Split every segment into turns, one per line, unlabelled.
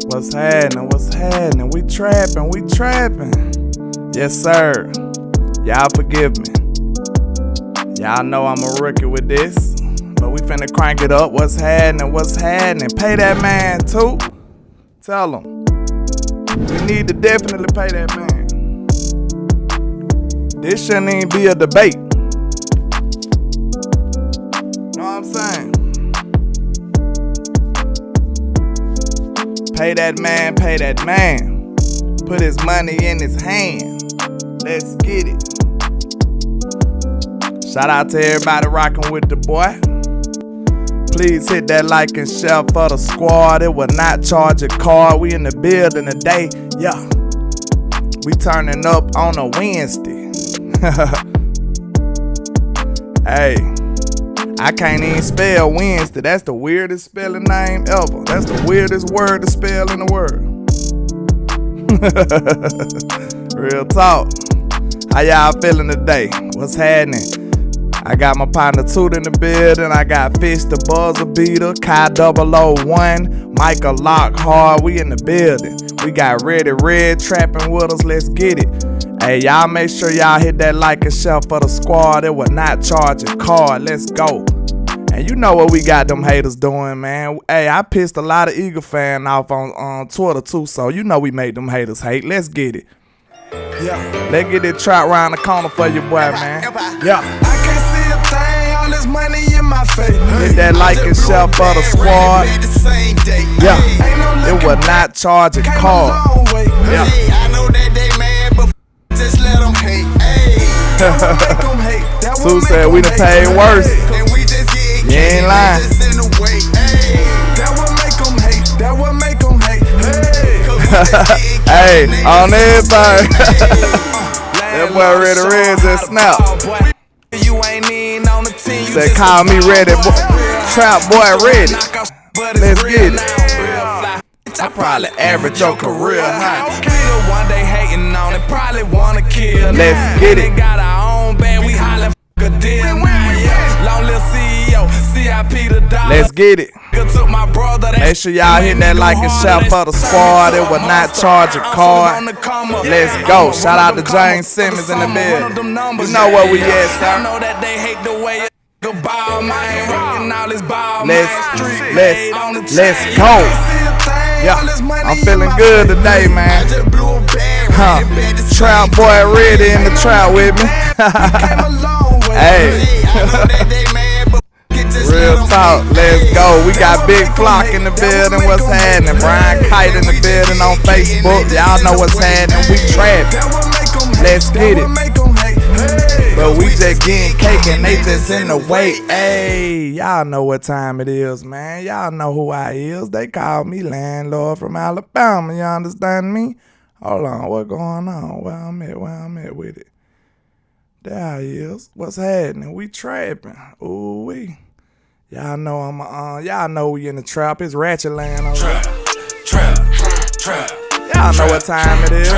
What's happening? What's happening? We trapping. Yes, sir. Y'all forgive me. Y'all know I'm a rookie with this, but we finna crank it up. What's happening? Pay that man too. Tell him. We need to definitely pay that man. This shouldn't even be a debate. Know what I'm saying? Pay that man. Put his money in his hand. Let's get it. Shout out to everybody rocking with the boy. Please hit that like and share for the squad. It will not charge a card. We in the building today. Yeah. We turning up on a Wednesday. Hey. I can't even spell Wednesday. That's the weirdest spelling name ever. That's the weirdest word to spell in the world. Real talk. How y'all feeling today? What's happening? I got my partner Toot in the building. I got Fish the Buzzer Beater, Kai 001, Michael Lockhart. We in the building. We got Ready Red trapping with us. Let's get it. Hey, y'all make sure y'all hit that like and share for the squad. It will not charge a card. Let's go. And you know what we got them haters doing, man. Hey, I pissed a lot of Eagle fan off on Twitter too, so you know we made them haters hate. Let's get it. Yeah. Let's get it trap round the corner for your boy, man. Yeah.
I can't see a thing, all this money in my face.
Hit that like and share for the squad. Yeah. It will not charge a card. Yeah.
I know that they mad, but just let them hate.
Sue said we done paid worse. You ain't lying.
That would make them hate.
Hey, on everything. That boy Ready Red just snap. Said call me Ready, Trap boy Ready. Let's get it. I probably average your career high.
One day hating on it, probably wanna kill.
Let's get it.
Got our own band, we hollin' a deal. Long little CEO, CIP the dollar.
Let's get it.
Took my brother.
Make sure y'all hit that like and share for the squad. It will not charge a card. Let's go. Shout out to James Simmons in the building. You know where we at, sir. Let's go. Yeah, I'm feeling good today, man. Trap boy Ready in the trap with me. Hey. Real talk, let's go. We got Big Flock in the building. What's happening? Brian Kite in the building on Facebook. Y'all know what's happening. We trapping. Let's get it. But we just getting cake and they just in the way. Hey, y'all know what time it is, man. Y'all know who I is. They call me landlord from Alabama. You understand me? Hold on, what going on? Where I'm at with it. There he is. What's happening? We trapping. Ooh wee. Y'all know y'all know we in the trap. It's Ratchet Land over there.
Trap.
Y'all know what time it is.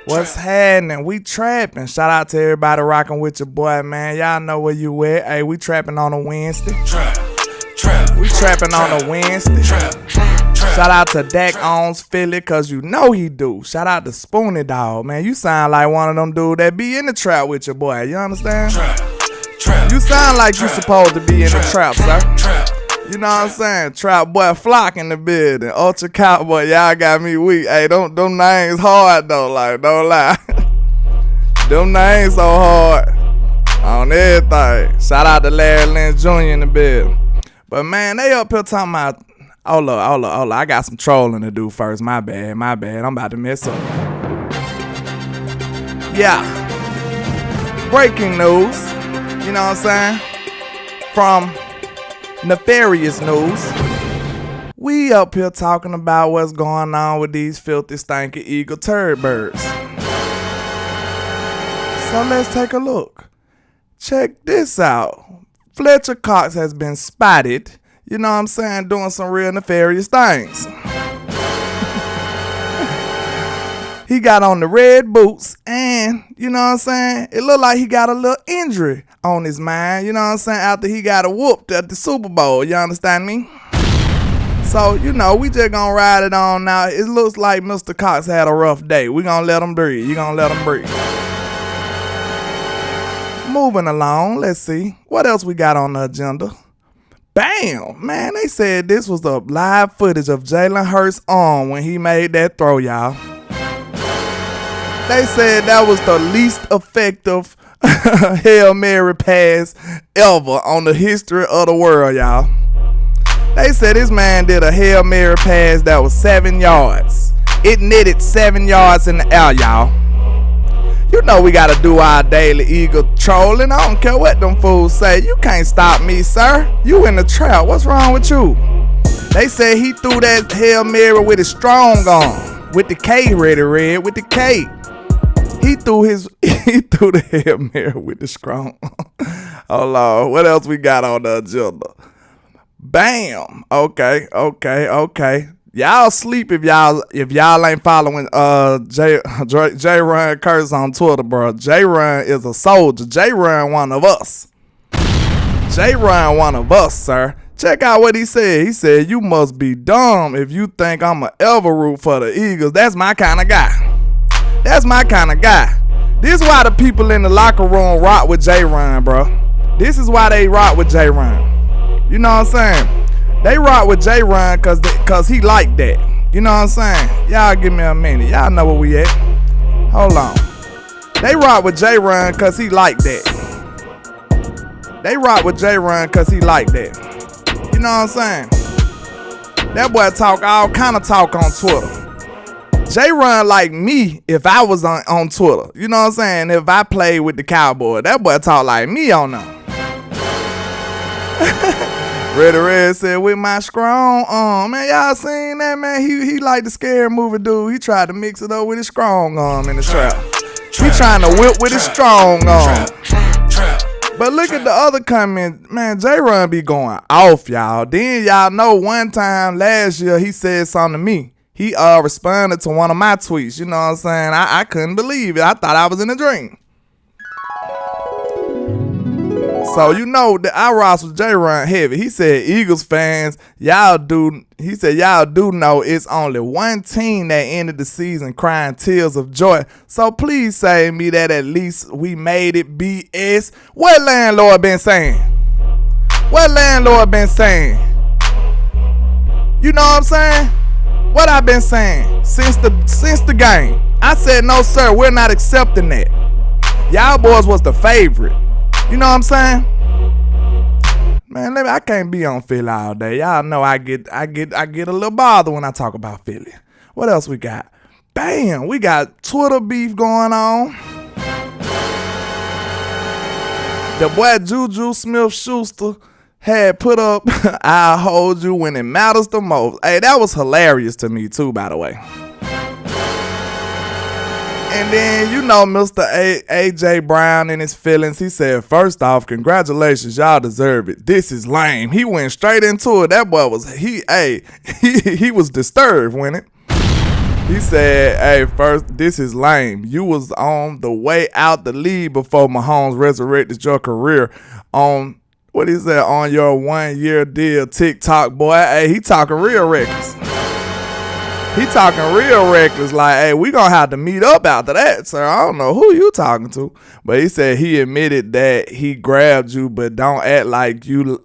What's happening? We trapping. Shout out to everybody rocking with your boy, man. Y'all know where you at. Hey, we trapping on a Wednesday. We trapping on a Wednesday. Shout out to Dak owns Philly, cause you know he do. Shout out to Spoonie Dog, man. You sound like one of them dudes that be in the trap with your boy. You understand? You sound like you supposed to be in the trap, sir. You know what I'm saying? Trap boy Flock in the building. Ultra Cowboy, y'all got me weak. Hey, them names hard though, like, don't lie. Them names so hard on everything. Shout out to Larry Lynch Jr. in the building. But man, they up here talking about, hold up. I got some trolling to do first. My bad. I'm about to mess up. Yeah. Breaking news. You know what I'm saying? From nefarious news. We up here talking about what's going on with these filthy, stinky eagle turd birds. So let's take a look. Check this out. Fletcher Cox has been spotted, you know what I'm saying, doing some real nefarious things. He got on the red boots and, you know what I'm saying, it looked like he got a little injury on his mind, you know what I'm saying, after he got a whooped at the Super Bowl, you understand me? So, you know, we just gonna ride it on now. It looks like Mr. Cox had a rough day. We gonna let him breathe. You gonna let him breathe. Moving along, let's see. What else we got on the agenda? Bam! Man, they said this was the live footage of Jalen Hurts' arm when he made that throw, y'all. They said that was the least effective Hail Mary pass ever on the history of the world, y'all. They said this man did a Hail Mary pass that was 7 yards. It netted 7 yards in the air, y'all. You know we gotta do our daily Eagle trolling. I don't care what them fools say. You can't stop me, sir. You in the trap. What's wrong with you? They said he threw that Hail Mary with his strong arm. With the K ready, Red. With the K. He threw the Hail Mary with the strong. Hold on. What else we got on the agenda? Bam. Okay. Y'all sleep if y'all ain't following J-Run Curtis on Twitter, bro. J-Run is a soldier. J-Run one of us. J-Run one of us, sir. Check out what he said. He said, you must be dumb if you think I'ma ever root for the Eagles. That's my kind of guy. That's my kind of guy. This is why the people in the locker room rock with J-Run, bro. This is why they rock with J-Run. You know what I'm saying? They rock with J-Run cause he like that. You know what I'm saying? Y'all give me a minute. Y'all know where we at. Hold on. They rock with J-Run cause he like that. They rock with J-Run cause he like that. You know what I'm saying? That boy talk all kind of talk on Twitter. J-Run like me if I was on Twitter. You know what I'm saying? If I played with the Cowboys, that boy talk like me on them. Red said, with my strong arm. Man, y'all seen that, man? He like the scary movie dude. He tried to mix it up with his strong arm in the trap. He trying to whip with his strong arm. But look at the other comment. Man, J-Run be going off, y'all. Then y'all know one time last year he said something to me. He responded to one of my tweets. You know what I'm saying? I couldn't believe it. I thought I was in a dream. So you know that I rock with J-Run heavy. He said, Eagles fans, y'all do know it's only one team that ended the season crying tears of joy. So please say me that at least we made it BS. What landlord been saying? What landlord been saying? You know what I'm saying? What I been saying since the game? I said, no sir, we're not accepting that. Y'all boys was the favorite. You know what I'm saying? Man, I can't be on Philly all day. Y'all know I get a little bothered when I talk about Philly. What else we got? Bam, we got Twitter beef going on. The boy Juju Smith-Schuster had put up, I'll hold you when it matters the most. Hey, that was hilarious to me too, by the way. And then, you know, Mr. A.J. Brown in his feelings, he said, first off, congratulations, y'all deserve it. This is lame. He went straight into it. That boy was, he was disturbed, wasn't it? He said, hey, first, this is lame. You was on the way out the lead before Mahomes resurrected your career on, what is that, on your 1-year deal, TikTok, boy. Hey, he talking real reckless. He talking real reckless, like, hey, we gonna have to meet up after that, sir. I don't know who you talking to. But he said he admitted that he grabbed you, but don't act like you're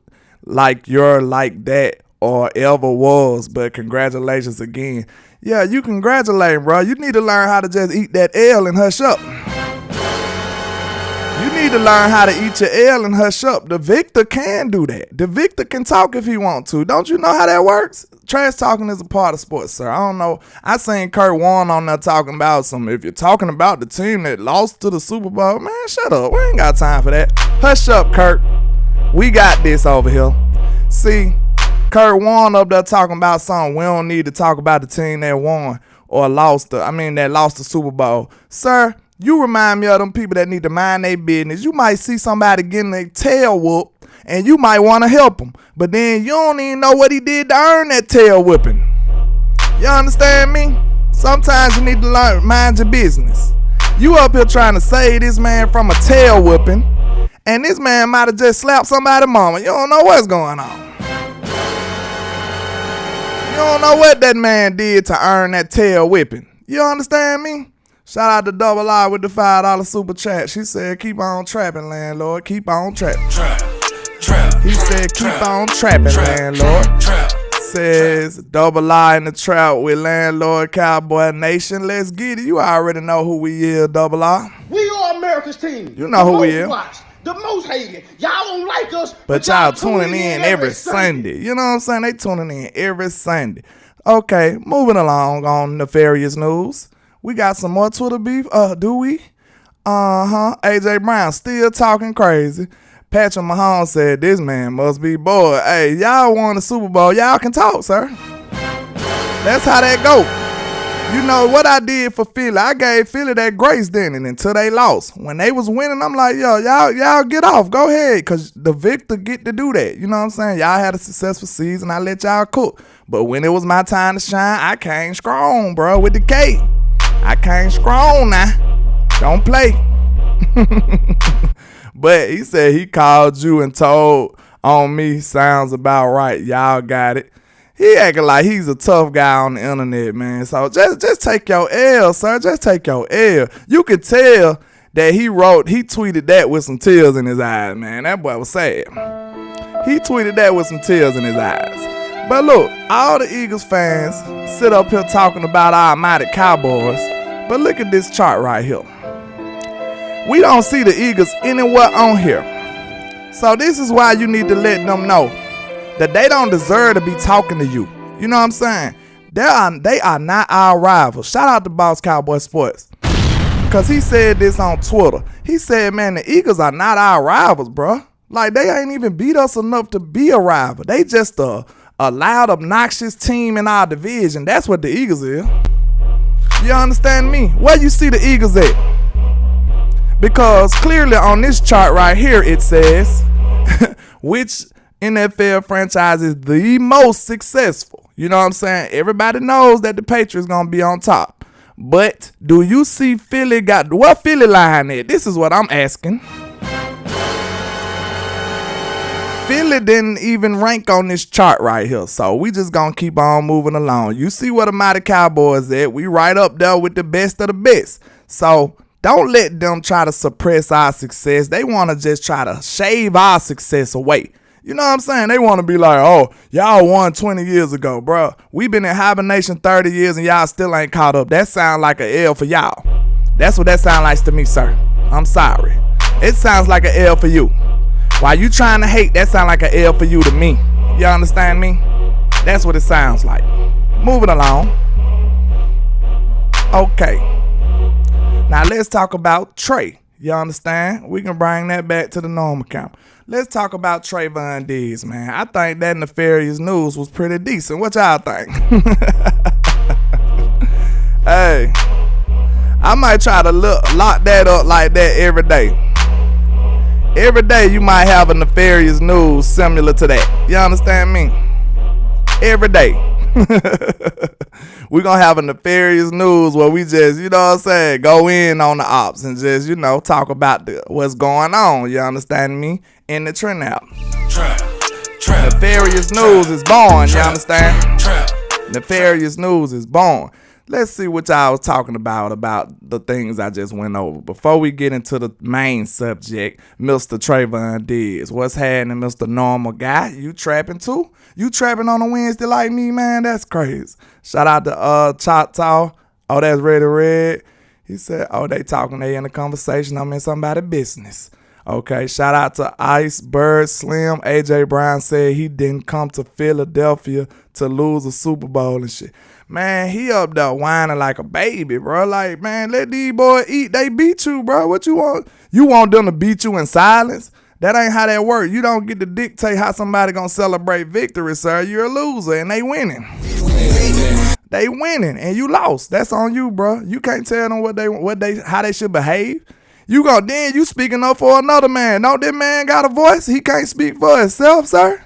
like that or ever was. But congratulations again. Yeah, you congratulate him, bro. You need to learn how to just eat that L and hush up. You need to learn how to eat your L and hush up. The victor can do that. The victor can talk if he want to. Don't you know how that works? Trash talking is a part of sports, sir. I don't know. I seen Kurt Warner on there talking about some. If you're talking about the team that lost to the Super Bowl, man, shut up. We ain't got time for that. Hush up, Kurt. We got this over here. See, Kurt Warner up there talking about something. We don't need to talk about the team that won or that lost the Super Bowl. Sir, you remind me of them people that need to mind their business. You might see somebody getting their tail whooped, and you might want to help him. But then you don't even know what he did to earn that tail whipping. You understand me? Sometimes you need to learn, mind your business. You up here trying to save this man from a tail whipping, and this man might have just slapped somebody's mama. You don't know what's going on. You don't know what that man did to earn that tail whipping. You understand me? Shout out to Double I with the $5 super chat. She said, keep on trapping, landlord. Keep on trapping. He said, keep on trapping, landlord. Says Double I in the trap with landlord Cowboy Nation. Let's get it. You already know who we is, Double I.
We are America's team.
You know who we is.
The most hated. Y'all don't like us,
but y'all tuning in every Sunday. You know what I'm saying? They tuning in every Sunday. Okay, moving along on nefarious news. We got some more Twitter beef. Do we? AJ Brown still talking crazy. Patrick Mahomes said this man must be bored. Hey, y'all won the Super Bowl. Y'all can talk, sir. That's how that go. You know what I did for Philly? I gave Philly that grace then and until they lost. When they was winning, I'm like, yo, y'all get off. Go ahead, because the victor get to do that. You know what I'm saying? Y'all had a successful season. I let y'all cook. But when it was my time to shine, I came strong, bro, with the K. I came strong now. Don't play. But he said he called you and told on me. Sounds about right. Y'all got it. He acting like he's a tough guy on the internet, man. So just take your L, sir. Just take your L. You could tell that he tweeted that with some tears in his eyes, man. That boy was sad. He tweeted that with some tears in his eyes. But look, all the Eagles fans sit up here talking about our mighty Cowboys. But look at this chart right here. We don't see the Eagles anywhere on here. So this is why you need to let them know that they don't deserve to be talking to you. You know what I'm saying? They are not our rivals. Shout out to Boss Cowboy Sports. Because he said this on Twitter. He said, man, the Eagles are not our rivals, bro. Like, they ain't even beat us enough to be a rival. They just a loud, obnoxious team in our division. That's what the Eagles is. You understand me? Where you see the Eagles at? Because clearly on this chart right here, it says which NFL franchise is the most successful. You know what I'm saying? Everybody knows that the Patriots going to be on top. But do you see Philly got what Philly line at? This is what I'm asking. Philly didn't even rank on this chart right here. So we just going to keep on moving along. You see where the mighty Cowboys at. We right up there with the best of the best. So don't let them try to suppress our success. They want to just try to shave our success away. You know what I'm saying? They want to be like, oh, y'all won 20 years ago, bro. We been in hibernation 30 years and y'all still ain't caught up. That sound like an L for y'all. That's what that sound like to me, sir. I'm sorry. It sounds like an L for you. While you trying to hate, that sound like an L for you to me. You understand me? That's what it sounds like. Moving along. Okay. Now let's talk about Trey. You understand? We can bring that back to the normal count. Let's talk about TREVON Diggs, man. I think that nefarious news was pretty decent. What y'all think? Hey, I might try to lock that up like that every day. Every day you might have a nefarious news similar to that. You understand me? Every day. We're going to have a nefarious news where we just, you know what I'm saying, go in on the ops and just, you know, talk about what's going on. You understand me? In the trend out. Nefarious news is born. You understand? Nefarious news is born. Let's see what y'all was talking about the things I just went over. Before we get into the main subject, Mr. TREVON Diggs. What's happening, Mr. Normal Guy? You trapping too? You trapping on a Wednesday like me, man? That's crazy. Shout out to Choctaw. Oh, that's Ready Red. He said, oh, they talking. They in a conversation. I'm in somebody's business. Okay, shout out to Iceberg Slim. AJ Brown said he didn't come to Philadelphia to lose a Super Bowl and shit. Man, he up there whining like a baby, bro. Like, man, let these boys eat. They beat you, bro. What you want? You want them to beat you in silence? That ain't how that works. You don't get to dictate how somebody gonna celebrate victory, sir. You're a loser, and they winning. They winning, and you lost. That's on you, bro. You can't tell them how they should behave. You speaking up for another man. Don't that man got a voice? He can't speak for himself, sir.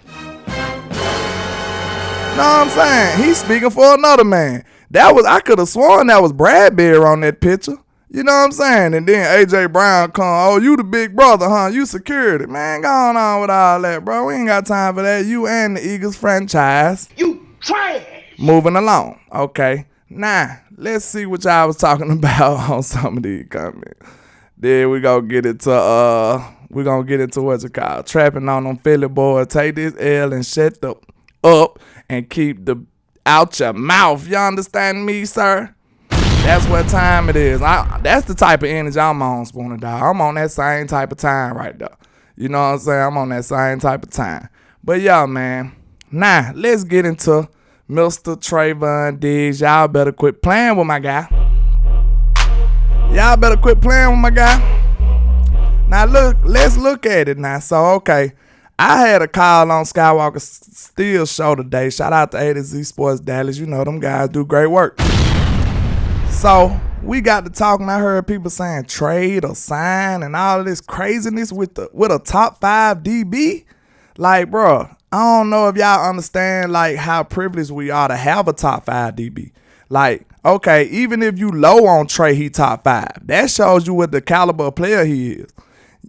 Know what I'm saying? He's speaking for another man. I could have sworn that was Bradbury on that picture. You know what I'm saying? And then AJ Brown come, oh, you the big brother, huh? You security. Man, going on with all that, bro. We ain't got time for that. You and the Eagles franchise.
You trash.
Moving along. Okay. Now, let's see what y'all was talking about on some of these comments. Then we gonna get into what's it called? Trapping on them Philly boys. Take this L and shut the up and keep the out your mouth. You understand me, sir? That's what time it is. That's the type of energy I'm on, Spooner Dog. I'm on that same type of time right there. You know what I'm saying? I'm on that same type of time. But yeah, man. Now, let's get into Mr. TREVON Diggs. Y'all better quit playing with my guy. Y'all better quit playing with my guy. Now, let's look at it now. So, okay. I had a call on Skywalker Steel show today. Shout out to A to Z Sports Dallas. You know, them guys do great work. So, we got to talking. I heard people saying trade or sign and all of this craziness with a top 5 DB. Like, bro, I don't know if y'all understand, like, how privileged we are to have a top 5 DB. Like, okay, even if you low on Trey, he top 5. That shows you what the caliber of player he is.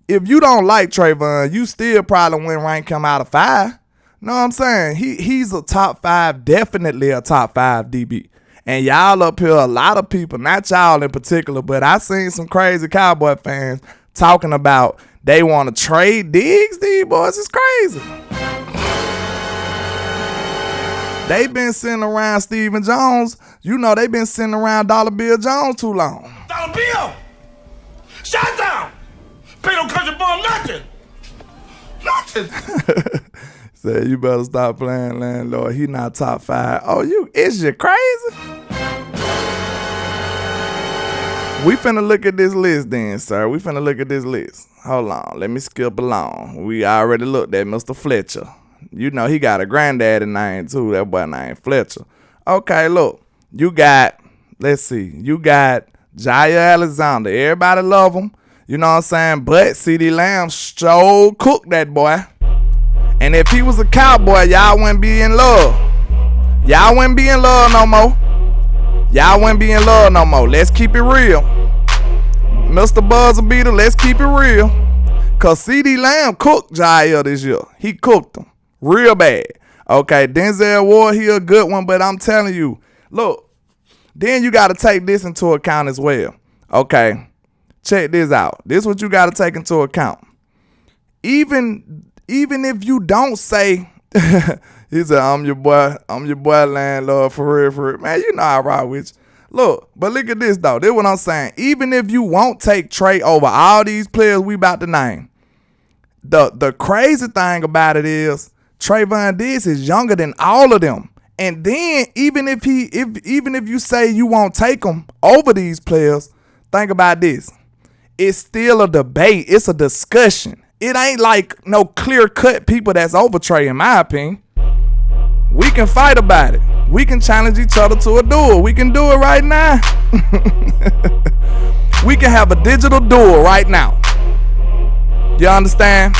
If you don't like TREVON, you still probably wouldn't rank him out of 5. Know what I'm saying? He's a top 5, definitely a top 5 DB. And y'all up here, a lot of people, not y'all in particular, but I seen some crazy Cowboy fans talking about they want to trade Diggs. These boys is crazy. They been sitting around Stephen Jones. You know they been sitting around Dollar Bill Jones too long.
Dollar Bill! Shut down! Pay no country bum nothing! Nothing!
Said you better stop playing landlord. He not top 5. Oh, is you crazy? We finna look at this list then, sir. We finna look at this list. Hold on. Let me skip along. We already looked at Mr. Fletcher. You know he got a granddaddy name too. That boy named Fletcher. Okay, look. You got, let's see. You got Jair Alexander. Everybody love him. You know what I'm saying? But CeeDee Lamb sure cooked that boy. And if he was a Cowboy, y'all wouldn't be in love. Y'all wouldn't be in love no more. Y'all wouldn't be in love no more. Let's keep it real. Mr. Buzzer Beater, let's keep it real. Because CeeDee Lamb cooked Jair this year. He cooked him real bad. Okay, Denzel Ward, he a good one, but I'm telling you, look, then you got to take this into account as well. Okay, check this out. This is what you got to take into account. Even if you don't say, he said, I'm your boy landlord for real. Man, you know I rock with you. Look, but look at this though. This is what I'm saying. Even if you won't take Trey over all these players we about to name, the crazy thing about it is TREVON Diggs is younger than all of them. And then even if you say you won't take him over these players, think about this. It's still a debate. It's a discussion. It ain't like no clear-cut people that's over Trey, in my opinion. We can fight about it. We can challenge each other to a duel. We can do it right now. We can have a digital duel right now. You understand?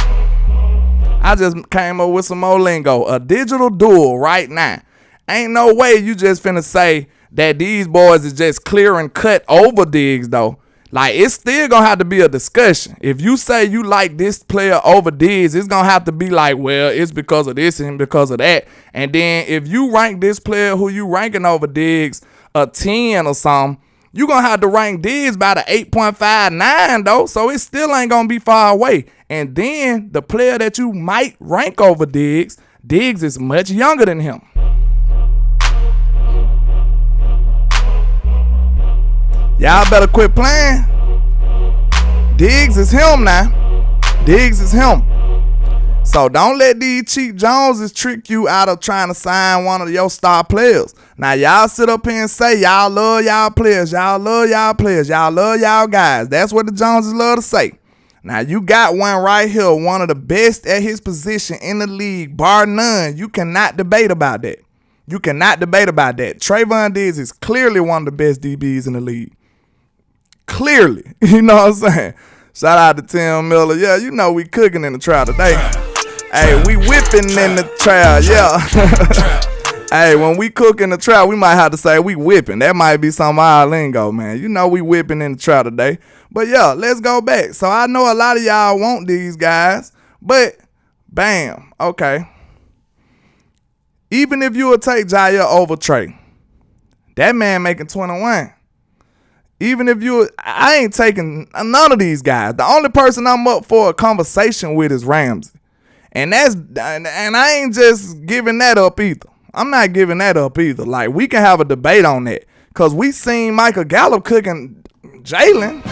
I just came up with some more lingo. A digital duel right now. Ain't no way you just finna say that these boys is just clear and cut over Diggs, though. Like, it's still gonna have to be a discussion. If you say you like this player over Diggs, it's gonna have to be like, well, it's because of this and because of that. And then if you rank this player who you ranking over Diggs a 10 or something, you gonna have to rank Diggs by the 8.59 though. So it still ain't gonna be far away. And then the player that you might rank over Diggs is much younger than him. Y'all better quit playing. Diggs is him now. Diggs is him. So don't let these cheap Joneses trick you out of trying to sign one of your star players. Now y'all sit up here and say y'all love y'all players. Y'all love y'all players. Y'all love y'all guys. That's what the Joneses love to say. Now you got one right here, one of the best at his position in the league, bar none. You cannot debate about that. You cannot debate about that. TREVON Diggs is clearly one of the best DBs in the league. Clearly. You know what I'm saying? Shout out to Tim Miller. Yeah, you know we cooking in the trap today. Hey, we whipping in the trap. Yeah. Hey, when we cook in the trap, we might have to say we whipping. That might be some of our lingo, man. You know we whipping in the trap today. But yeah, let's go back. So I know a lot of y'all want these guys, but bam, okay. Even if you would take Jair over Trey, that man making 21. Even if I ain't taking none of these guys. The only person I'm up for a conversation with is Ramsey. And I ain't just giving that up either. I'm not giving that up either. Like, we can have a debate on that. Because we seen Michael Gallup cooking Jalen.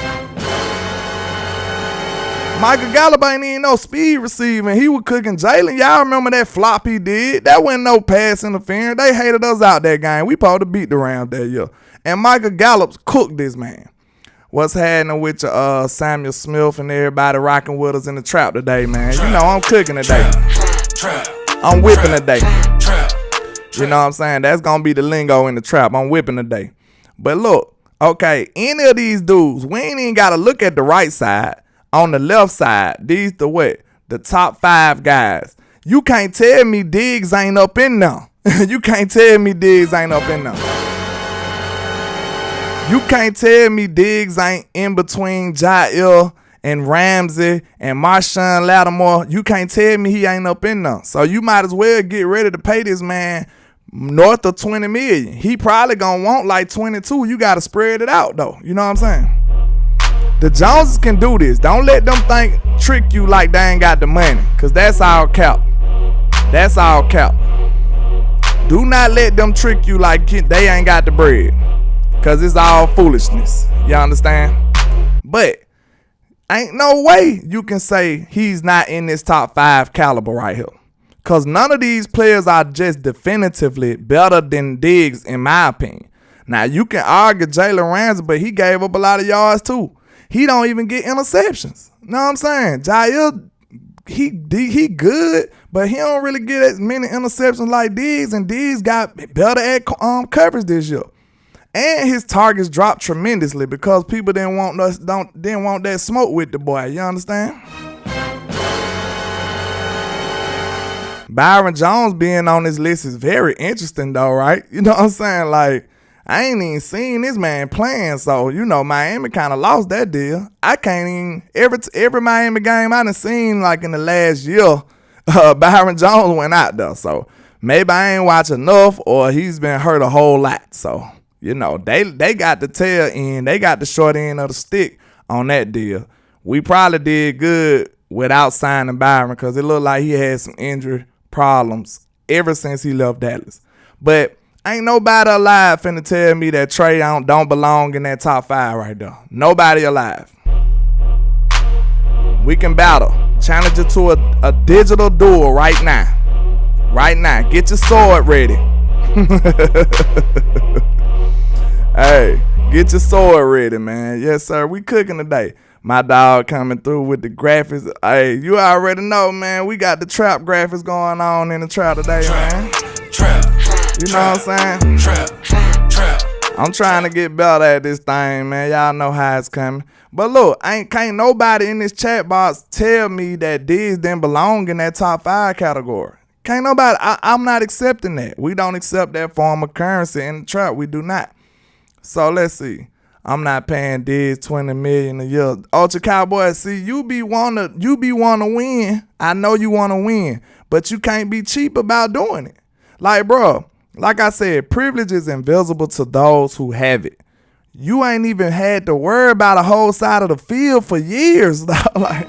Michael Gallup ain't even no speed receiving. He was cooking Jalen. Y'all remember that flop he did? That wasn't no pass interference. They hated us out that game. We supposed to beat the Rams that year. And Michael Gallup cooked this man. What's happening with your Samuel Smith and everybody rocking with us in the trap today, man? You know I'm cooking today. I'm whipping today. You know what I'm saying? That's going to be the lingo in the trap. I'm whipping today. But look, okay, any of these dudes, we ain't even got to look at the right side. On the left side, these the what? The top 5 guys. You can't tell me Diggs ain't up in there. You can't tell me Diggs ain't up in there. You can't tell me Diggs ain't in between Jair and Ramsey and Marshawn Lattimore. You can't tell me he ain't up in there. So you might as well get ready to pay this man north of $20 million. He probably gonna want like 22. You gotta spread it out though. You know what I'm saying? The Joneses can do this. Don't let them trick you like they ain't got the money. Cause that's all cap. That's all cap. Do not let them trick you like they ain't got the bread. Cause it's all foolishness. You understand? But ain't no way you can say he's not in this top 5 caliber right here. Cause none of these players are just definitively better than Diggs in my opinion. Now you can argue Jalen Ramsey, but he gave up a lot of yards too. He don't even get interceptions. Know what I'm saying? Jair, he good, but he don't really get as many interceptions like Diggs, and Diggs got better at coverage this year. And his targets dropped tremendously because people didn't want that smoke with the boy. You understand? Byron Jones being on this list is very interesting though, right? You know what I'm saying? Like, I ain't even seen this man playing, so, you know, Miami kind of lost that deal. I can't even, every Miami game I done seen, like, in the last year, Byron Jones went out there, so maybe I ain't watch enough, or he's been hurt a whole lot, so, you know, they got the tail end, they got the short end of the stick on that deal. We probably did good without signing Byron, because it looked like he had some injury problems ever since he left Dallas, but ain't nobody alive finna tell me that Trey don't belong in that top 5 right there. Nobody alive. We can battle. Challenge it to a digital duel right now. Right now. Get your sword ready. Hey, get your sword ready, man. Yes, sir. We cooking today. My dog coming through with the graphics. Hey, you already know, man. We got the trap graphics going on in the trap today, man. You know what I'm saying? I'm trying to get better at this thing, man. Y'all know how it's coming. But look, can't nobody in this chat box tell me that Diggs didn't belong in that top 5 category. Can't nobody. I'm not accepting that. We don't accept that form of currency in the trap. We do not. So let's see. I'm not paying Diggs $20 million a year. Ultra Cowboys, see, you be wanna win. I know you wanna win, but you can't be cheap about doing it. Like, bro. Like I said, privilege is invisible to those who have it. You ain't even had to worry about a whole side of the field for years. Like,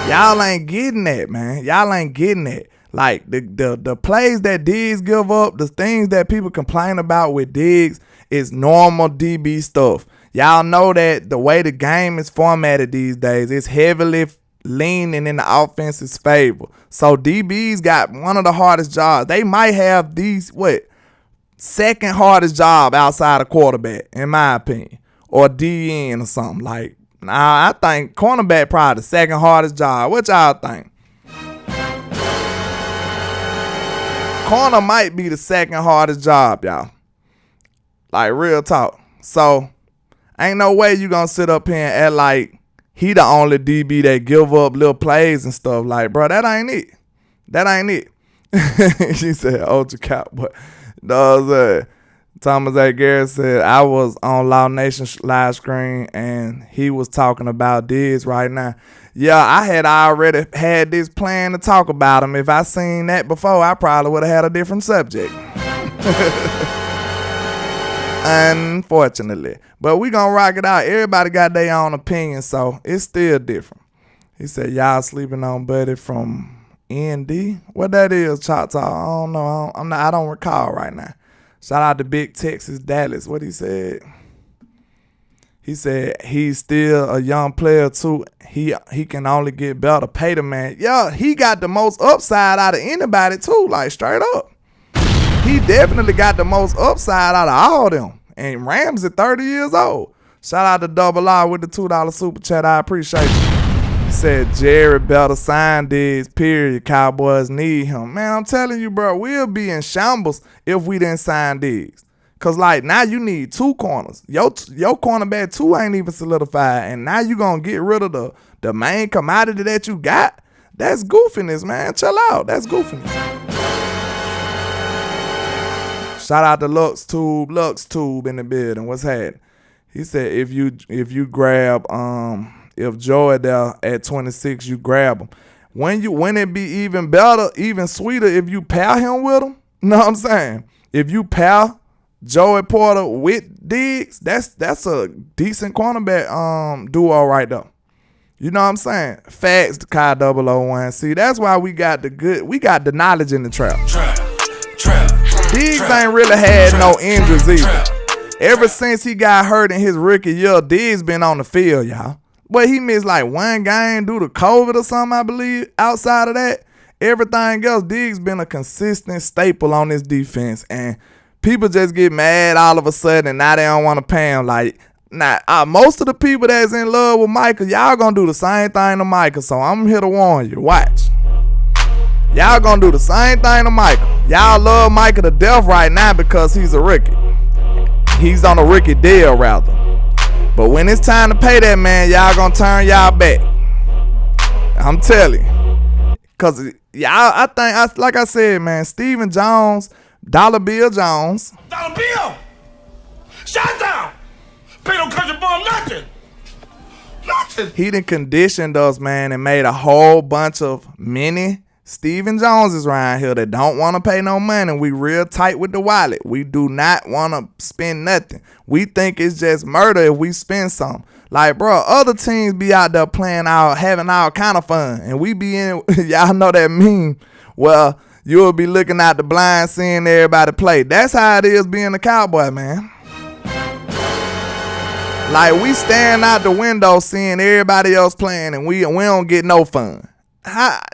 y'all ain't getting that, man. Y'all ain't getting that. Like, the plays that Diggs give up, the things that people complain about with Diggs is normal DB stuff. Y'all know that the way the game is formatted these days, it's heavily leaning in the offense's favor. So DBs got one of the hardest jobs. They might have second hardest job outside of quarterback, in my opinion, or DN or something. Like, nah, I think cornerback probably the second hardest job. What y'all think? Corner might be the second hardest job, y'all. Like, real talk. So, ain't no way you gonna sit up here and act like he the only DB that give up little plays and stuff. Like, bro, that ain't it. That ain't it. She said, Ultra Cowboy. Thomas A. Garrett said, I was on Law Nation live screen and he was talking about Diggs right now. Yeah, I had already had this plan to talk about him. If I seen that before, I probably would have had a different subject. Unfortunately. But we gonna rock it out. Everybody got their own opinion, so it's still different. He said, y'all sleeping on Buddy from ND? What that is, Choctaw? I don't know. I don't recall right now. Shout out to Big Texas Dallas. What he said? He said he's still a young player too. He can only get better. Pay the man. Yeah, he got the most upside out of anybody too. Like straight up, he definitely got the most upside out of all of them. And Ramsey 30 years old. Shout out to Double R with the $2 super chat. I appreciate you. He said Jerry better sign Diggs, period. Cowboys need him. Man, I'm telling you, bro, we'll be in shambles if we didn't sign Diggs. Cause like now you need two corners. Your cornerback 2 ain't even solidified. And now you gonna get rid of the main commodity that you got. That's goofiness, man. Chill out. That's goofiness. Shout out to Lux Tube in the building. What's happening? He said if you grab if Joey there at 26, you grab him. When it be even better, even sweeter if you pair him with him. You know what I'm saying? If you pair Joey Porter with Diggs, that's a decent cornerback duo right there. You know what I'm saying? Facts to Kai 001. See, that's why we got the knowledge in the trap. Diggs ain't really had no injuries either. Ever since he got hurt in his rookie year, Diggs been on the field, y'all. But he missed like one game due to COVID or something, I believe. Outside of that, everything else, Diggs been a consistent staple on this defense. And people just get mad all of a sudden and now they don't want to pay him. Like, most of the people that's in love with Michael, y'all gonna do the same thing to Michael. So I'm here to warn you. Watch. Y'all gonna do the same thing to Michael. Y'all love Michael to death right now because he's a rookie. He's on a rookie deal, rather. But when it's time to pay that man, y'all gonna turn y'all back. I'm telling you. Because y'all, I think, like I said, man, Stephen Jones, Dollar Bill Jones.
Dollar Bill! Shut down! Pay no country bum nothing! Nothing!
He done conditioned us, man, and made a whole bunch of mini Stephen Joneses around here that don't want to pay no money. We real tight with the wallet. We do not want to spend nothing. We think it's just murder if we spend something. Like, bro, other teams be out there playing out, having all kind of fun. And we be in, y'all know that meme. Well, you'll be looking out the blind, seeing everybody play. That's how it is being a Cowboy, man. Like, we stand out the window seeing everybody else playing and we don't get no fun.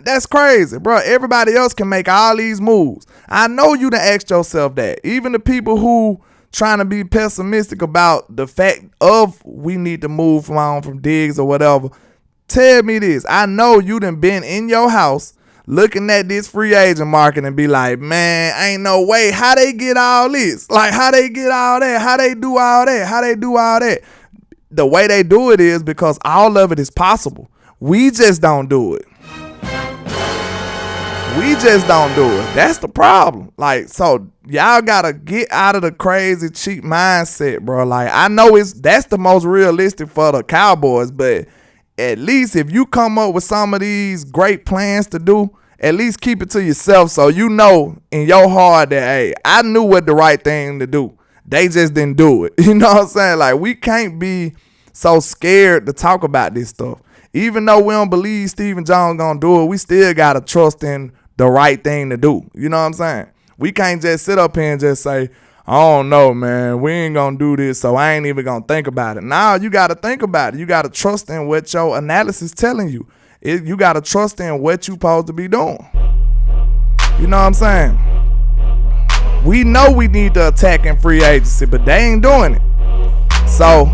That's crazy, bro. Everybody else can make all these moves. I know you done asked yourself that. Even the people who trying to be pessimistic about the fact of we need to move from Diggs or whatever, tell me this. I know you done been in your house looking at this free agent market and be like, man, ain't no way. How they get all this? Like, how they get all that? How they do all that? How they do all that? The way they do it is because all of it is possible. We just don't do it. We just don't do it. That's the problem. Like, so y'all gotta get out of the crazy cheap mindset, bro. Like, I know that's the most realistic for the Cowboys, but at least if you come up with some of these great plans to do, at least keep it to yourself so you know in your heart that, hey, I knew what the right thing to do. They just didn't do it. You know what I'm saying? Like, we can't be so scared to talk about this stuff. Even though we don't believe Stephen Jones gonna do it, we still gotta trust in the right thing to do. You know what I'm saying? We can't just sit up here and just say, I don't know, man, we ain't gonna do this, so I ain't even gonna think about it. Now you gotta think about it. You gotta trust in what your analysis telling you. You gotta trust in what you supposed to be doing. You know what I'm saying? We know we need to attack in free agency, but they ain't doing it. So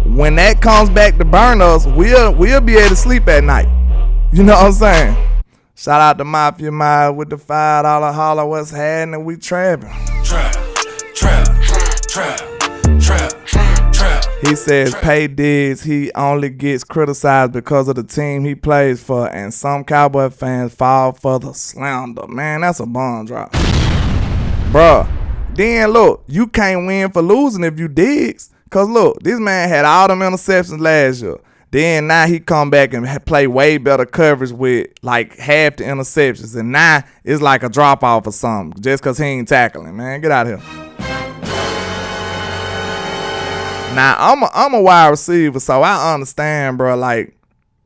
when that comes back to burn us, we'll be able to sleep at night. You know what I'm saying? Shout out to Mafia Mind with the $5 holler. What's happening? We trapping.
Trap.
He says pay Diggs. He only gets criticized because of the team he plays for, and some Cowboy fans fall for the slander. Man, that's a bomb drop. Bruh, Then look, you can't win for losing if you Diggs. Cause look, this man had all them interceptions last year. Then now he come back and play way better coverage with like half the interceptions. And now it's like a drop off or something just cause he ain't tackling, man. Get out of here. Now I'm a wide receiver, so I understand, bro. Like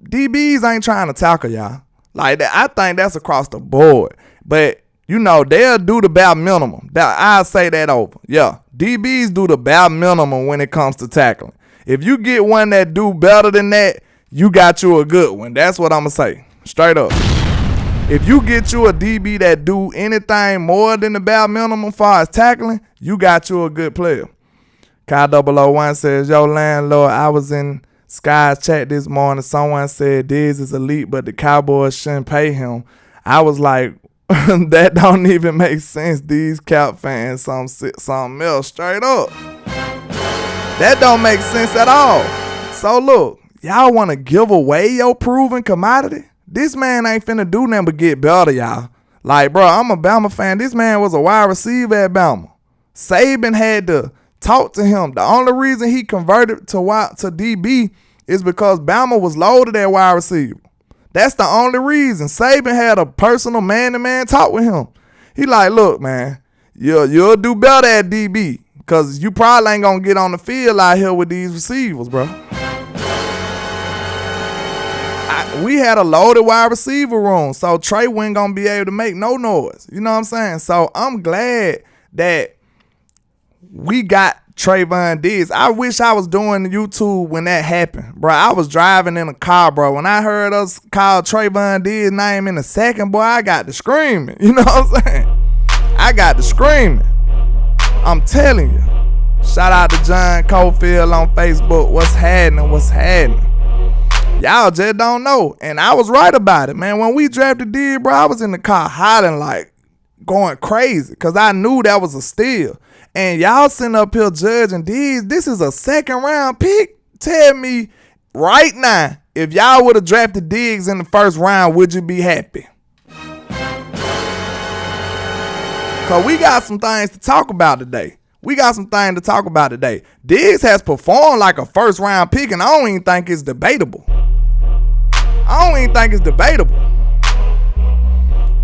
DBs ain't trying to tackle y'all. Like I think that's across the board. But you know, they'll do the bare minimum. I'll say that over. Yeah, DBs do the bare minimum when it comes to tackling. If you get one that do better than that, you got you a good one. That's what I'm going to say. Straight up. If you get you a DB that do anything more than the bare minimum as far as tackling, you got you a good player. Kyle001 says, yo, landlord, I was in Sky's chat this morning. Someone said Diggs is elite, but the Cowboys shouldn't pay him. I was like, that don't even make sense. These Cap fans, something else. Straight up. That don't make sense at all. So look, y'all want to give away your proven commodity? This man ain't finna do nothing but get better, y'all. Like, bro, I'm a Bama fan. This man was a wide receiver at Bama. Saban had to talk to him. The only reason he converted to DB is because Bama was loaded at wide receiver. That's the only reason. Saban had a personal man-to-man talk with him. He like, look, man, you'll do better at DB because you probably ain't going to get on the field out here with these receivers, bro. We had a loaded wide receiver room, so Trey wasn't going to be able to make no noise. You know what I'm saying? So I'm glad that we got TREVON Diggs. I wish I was doing YouTube when that happened, bro. I was driving in a car, bro. When I heard us call TREVON Diggs' name in a second, boy, I got to screaming. You know what I'm saying? I got to screaming. I'm telling you. Shout out to John Cofield on Facebook. What's happening? What's happening? Y'all just don't know. And I was right about it, man. When we drafted Diggs, bro, I was in the car hollering like going crazy because I knew that was a steal. And y'all sitting up here judging Diggs. This is a second round pick. Tell me right now, if y'all would have drafted Diggs in the first round, would you be happy? Because we got some things to talk about today. Diggs has performed like a first round pick, and I don't even think it's debatable.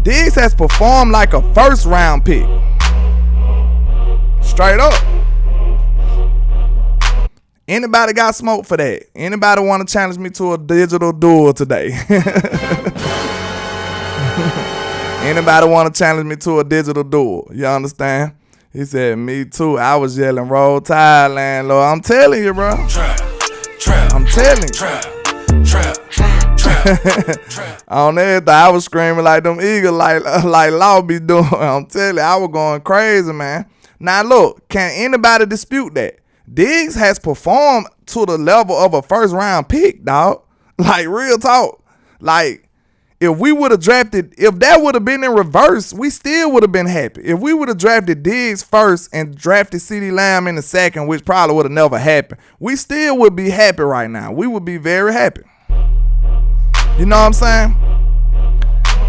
Diggs has performed like a first round pick. Straight up. Anybody got smoke for that? Anybody want to challenge me to a digital duel today? Anybody want to challenge me to a digital duel? You understand? He said, me too. I was yelling, roll tide, landlord. I'm telling you, bro. I'm telling you. On everything, I was screaming like them eagles, like Law be doing. I'm telling you, I was going crazy, man. Now, look, can anybody dispute that? Diggs has performed to the level of a first-round pick, dog. Like, real talk. Like, if we would have drafted, if that would have been in reverse, we still would have been happy. If we would have drafted Diggs first and drafted CeeDee Lamb in the second, which probably would have never happened, we still would be happy right now. We would be very happy. You know what I'm saying?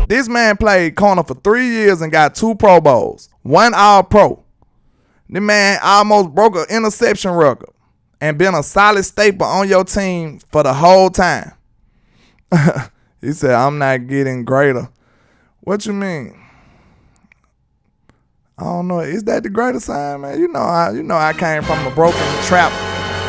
This man played corner for 3 years and got 2 Pro Bowls, 1 All-Pro. The man almost broke an interception record and been a solid staple on your team for the whole time. He said, I'm not getting greater. What you mean? I don't know. Is that the greater sign, man? You know I came from a broken trap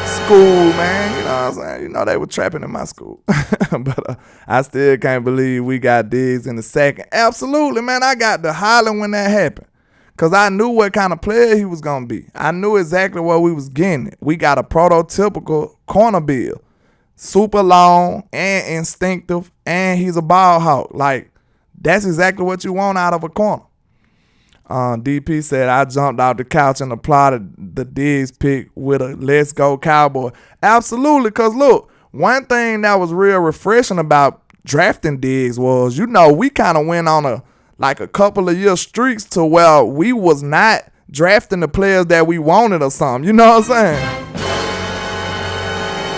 school, man. You know what I'm saying? You know they were trapping in my school. But I still can't believe we got Diggs in the second. Absolutely, man. I got to holler when that happened. Because I knew what kind of player he was going to be. I knew exactly what we was getting. We got a prototypical corner build. Super long and instinctive, and he's a ball hawk. Like, that's exactly what you want out of a corner. DP said, I jumped off the couch and applauded the Diggs pick with a let's go Cowboy. Absolutely, because look, one thing that was real refreshing about drafting Diggs was, we kind of went on a couple of year streaks to where we was not drafting the players that we wanted or something. You know what I'm saying?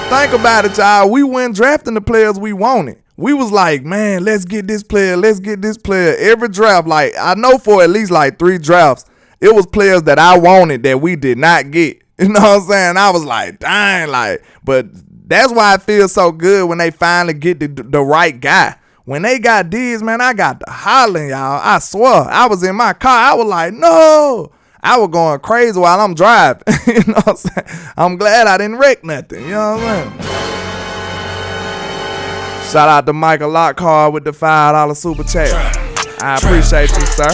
Think about it, y'all. We weren't drafting the players we wanted. We was like, man, let's get this player. Every draft, like I know for at least like 3 drafts, it was players that I wanted that we did not get. You know what I'm saying? I was like, dang, like, but that's why it feels so good when they finally get the right guy. When they got Diggs, man, I got to hollering, y'all. I swear. I was in my car. I was like, no. I was going crazy while I'm driving. You know what I'm saying? I'm glad I didn't wreck nothing. You know what I'm saying? Shout out to Michael Lockhart with the $5 super chat. I appreciate you, sir.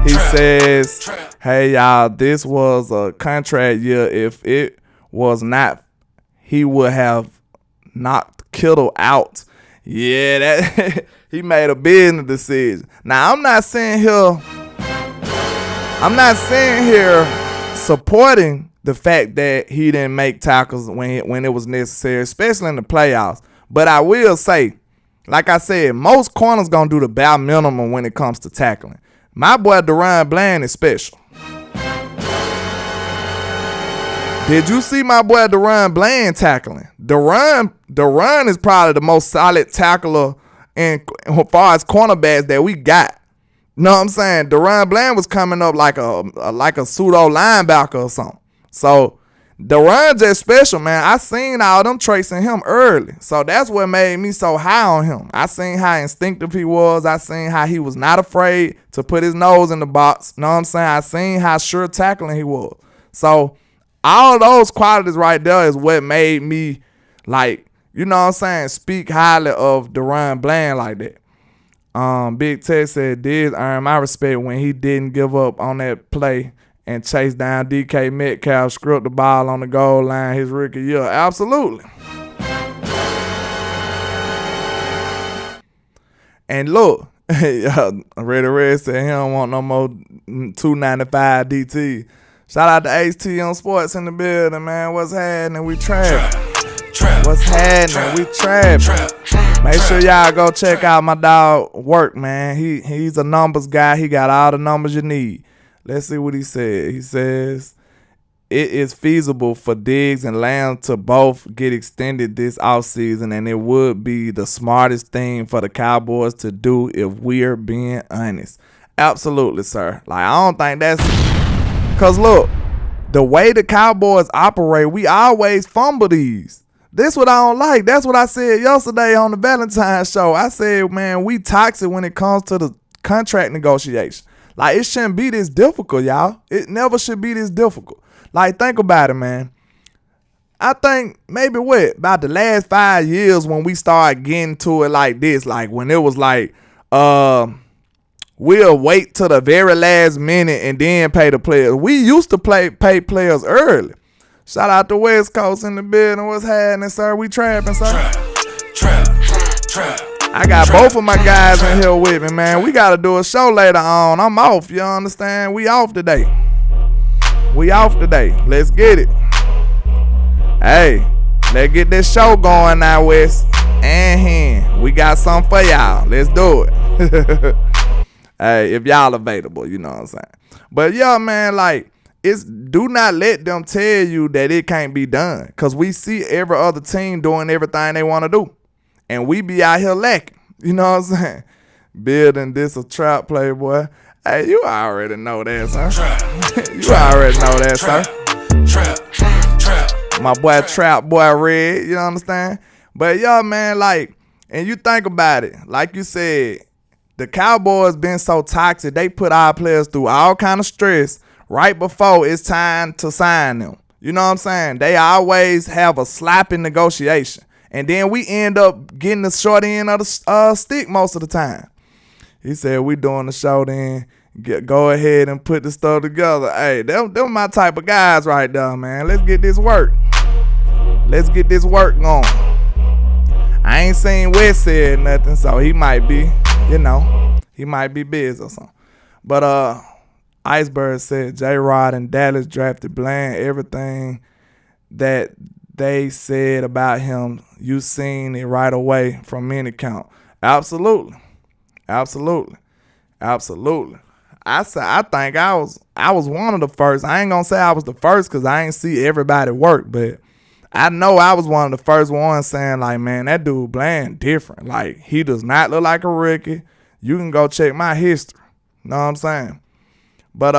He says, hey, y'all, this was a contract year. If it was not, he would have knocked Kittle out. Yeah, that he made a business decision. Now, I'm not saying here supporting the fact that he didn't make tackles when it was necessary, especially in the playoffs. But I will say, like I said, most corners going to do the bare minimum when it comes to tackling. My boy DeRon Bland is special. Did you see my boy DeRon Bland tackling? DeRon is probably the most solid tackler as far as cornerbacks that we got. You know what I'm saying? DeRon Bland was coming up like a pseudo linebacker or something. So DeRon just special, man. I seen all them traits in him early. So that's what made me so high on him. I seen how instinctive he was. I seen how he was not afraid to put his nose in the box. You know what I'm saying? I seen how sure tackling he was. So all those qualities right there is what made me, like, you know what I'm saying, speak highly of DeRon Bland like that. Big Ted said, Diggs earned my respect when he didn't give up on that play and chase down DK Metcalf, script the ball on the goal line his rookie year. Absolutely. And look, Red said he don't want no more $2.95 DT. Shout out to HT on Sports in the building, man. What's happening? We trap. What's happening? We trap. Make sure y'all go check out my dog work, man. He's a numbers guy. He got all the numbers you need. Let's see what he said. He says, it is feasible for Diggs and Lamb to both get extended this offseason, and it would be the smartest thing for the Cowboys to do if we're being honest. Absolutely, sir. Like, I don't think that's... Because, look, the way the Cowboys operate, we always fumble these. This what I don't like. That's what I said yesterday on the Valentine's show. I said, man, we toxic when it comes to the contract negotiation. Like, it shouldn't be this difficult, y'all. It never should be this difficult. Like, think about it, man. I think maybe about the last 5 years when we started getting to it like this, like when it was like, we'll wait till the very last minute and then pay the players. We used to pay players early. Shout out to West Coast in the building. What's happening, sir? We trapping, sir. I got both of my guys in here with me, man. We got to do a show later on. I'm off, you understand? We off today. Let's get it. Hey, let's get this show going now, West. And him. We got something for y'all. Let's do it. Hey, if y'all available, you know what I'm saying. But yeah, man, like, do not let them tell you that it can't be done. Because we see every other team doing everything they want to do. And we be out here lacking. You know what I'm saying? Building this a trap play, boy. Hey, you already know that, sir. You already know that, sir. My boy Trap Boy Red, you understand? But yeah, man, like, and you think about it. Like you said, the Cowboys been so toxic. They put our players through all kind of stress right before it's time to sign them. You know what I'm saying? They always have a sloppy negotiation. And then we end up getting the short end of the stick most of the time. He said, we doing the show then. Go ahead and put the stuff together. Hey, them my type of guys right there, man. Let's get this work. Let's get this work going. I ain't seen Wes said nothing, so he might be, he might be busy or something. But Iceberg said J-Rod and Dallas drafted Bland. Everything that they said about him, you seen it right away from any count. Absolutely. I think I was one of the first. I ain't gonna say I was the first because I ain't see everybody work, but I know I was one of the first ones saying, like, man, that dude Bland different. Like, he does not look like a rookie. You can go check my history. Know what I'm saying? But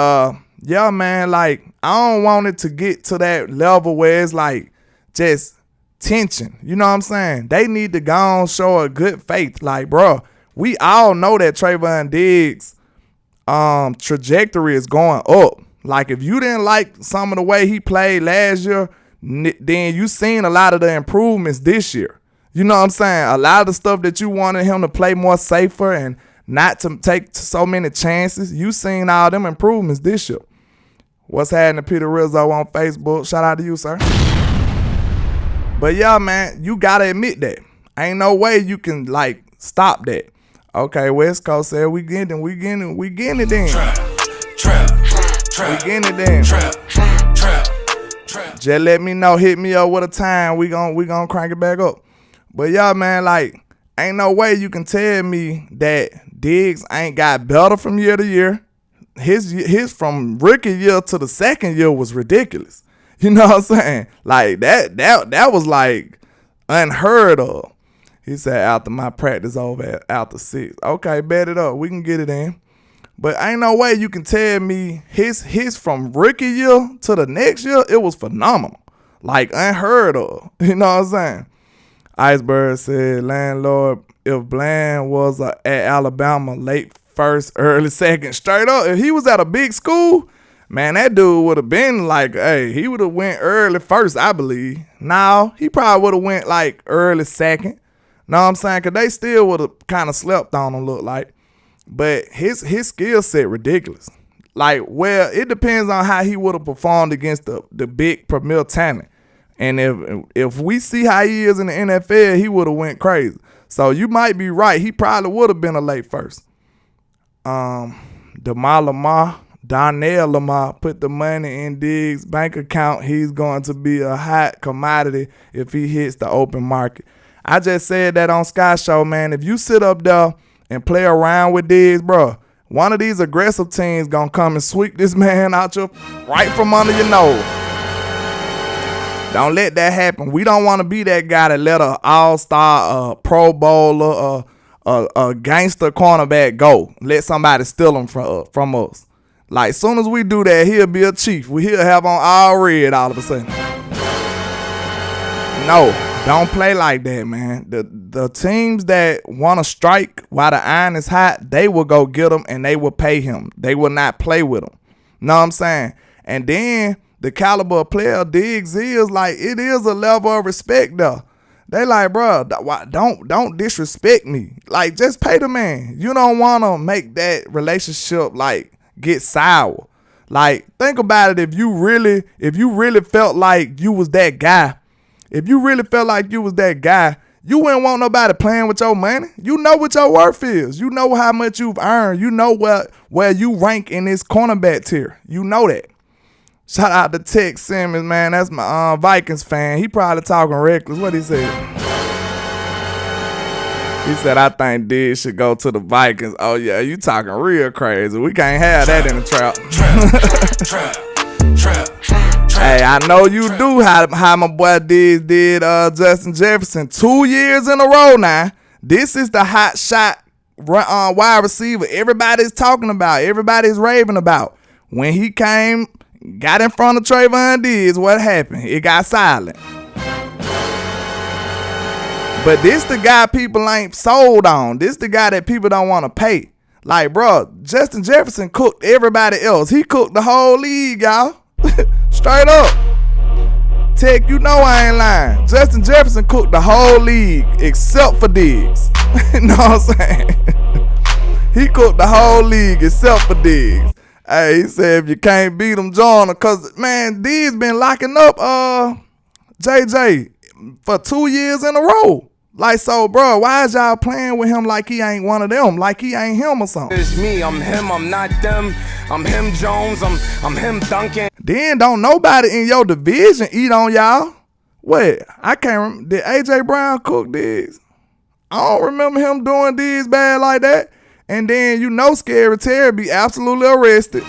yeah, man, like I don't want it to get to that level where it's like just tension. You know what I'm saying? They need to go on show a good faith. Like, bro, we all know that TREVON Diggs' trajectory is going up. Like, if you didn't like some of the way he played last year, then you seen a lot of the improvements this year. You know what I'm saying? A lot of the stuff that you wanted him to play more safer and not to take so many chances, you seen all them improvements this year. What's happening, Peter Rizzo on Facebook? Shout out to you, sir. But yeah, man, you gotta admit that. Ain't no way you can like stop that. Okay, West Coast said we getting it then. We getting it then. Just let me know, hit me up with a time. We gon' crank it back up. But yeah, man, like ain't no way you can tell me that Diggs ain't got better from year to year. His from rookie year to the second year was ridiculous. You know what I'm saying? Like that was like unheard of. He said after my practice over after 6. Okay, bet it up. We can get it in. But ain't no way you can tell me his from rookie year to the next year, it was phenomenal. Like unheard of. You know what I'm saying? Iceberg said, landlord, if Bland was at Alabama late first, early second, straight up, if he was at a big school, man, that dude would have been like, hey, he would have went early first, I believe. Now, he probably would have went like early second. Know what I'm saying? Because they still would have kind of slept on him, look like. But his skill set ridiculous. Like, well, it depends on how he would have performed against the big premier talent. And if we see how he is in the NFL, he would have went crazy. So you might be right. He probably would have been a late first. Donnell Lamar put the money in Diggs' bank account. He's going to be a hot commodity if he hits the open market. I just said that on Sky Show, man. If you sit up there and play around with Diggs, bro, one of these aggressive teams going to come and sweep this man out right from under your nose. Don't let that happen. We don't want to be that guy that let an all-star, Pro Bowler, a gangster cornerback go. Let somebody steal him from us. Like, soon as we do that, he'll be a chief. He'll have on all red all of a sudden. No, don't play like that, man. The teams that want to strike while the iron is hot, they will go get him and they will pay him. They will not play with him. Know what I'm saying? And then the caliber of player Diggs is, like, it is a level of respect there. They like, bro, don't disrespect me. Like, just pay the man. You don't want to make that relationship, like, get sour. Like, think about it. If you really felt like you was that guy, you wouldn't want nobody playing with your money. You know what your worth is. You know how much you've earned. You know where you rank in this cornerback tier. You know that. Shout out to Tex Simmons, man. That's my Vikings fan. He probably talking reckless. What he said? He said, I think Diggs should go to the Vikings. Oh, yeah, you talking real crazy. We can't have that in the trap. Hey, I know you do how my boy Diggs did Justin Jefferson 2 years in a row now. This is the hot shot wide receiver everybody's talking about, everybody's raving about. When he came, got in front of TREVON Diggs, what happened? It got silent. But this the guy people ain't sold on. This the guy that people don't want to pay. Like, bro, Justin Jefferson cooked everybody else. He cooked the whole league, y'all. Straight up. Tech, you know I ain't lying. Justin Jefferson cooked the whole league except for Diggs. You know what I'm saying? He cooked the whole league except for Diggs. Hey, he said if you can't beat him, join him. Because, man, Diggs been locking up JJ for 2 years in a row. Like, so, bro, why is y'all playing with him like he ain't one of them? Like he ain't him or something?
It's me, I'm him, I'm not them. I'm him Jones, I'm him Duncan.
Then don't nobody in your division eat on y'all. What? I can't remember. Did A.J. Brown cook Diggs? I don't remember him doing Diggs bad like that. And then, you know, Scary Terry be absolutely arrested.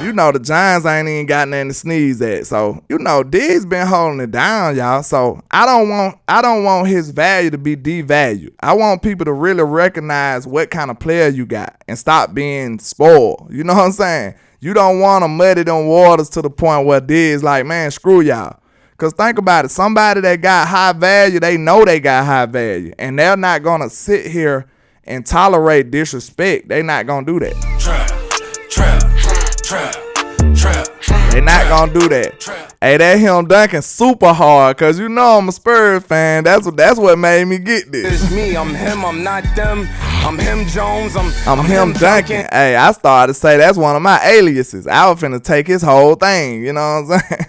You know, the Giants ain't even got nothing to sneeze at. So, you know, Diggs been holding it down, y'all. So I don't want his value to be devalued. I want people to really recognize what kind of player you got and stop being spoiled. You know what I'm saying? You don't want to muddy them waters to the point where Diggs like, man, screw y'all. Because think about it. Somebody that got high value, they know they got high value. And they're not going to sit here and tolerate disrespect. They not going to do that.
Trap.
They not gonna do that. Hey, that him dunking super hard, cause you know I'm a Spurs fan. That's what made me get this.
It's me, I'm him, I'm not them. I'm him Jones,
I'm him dunking. Hey, I started to say that's one of my aliases. I was finna take his whole thing. You know what I'm saying?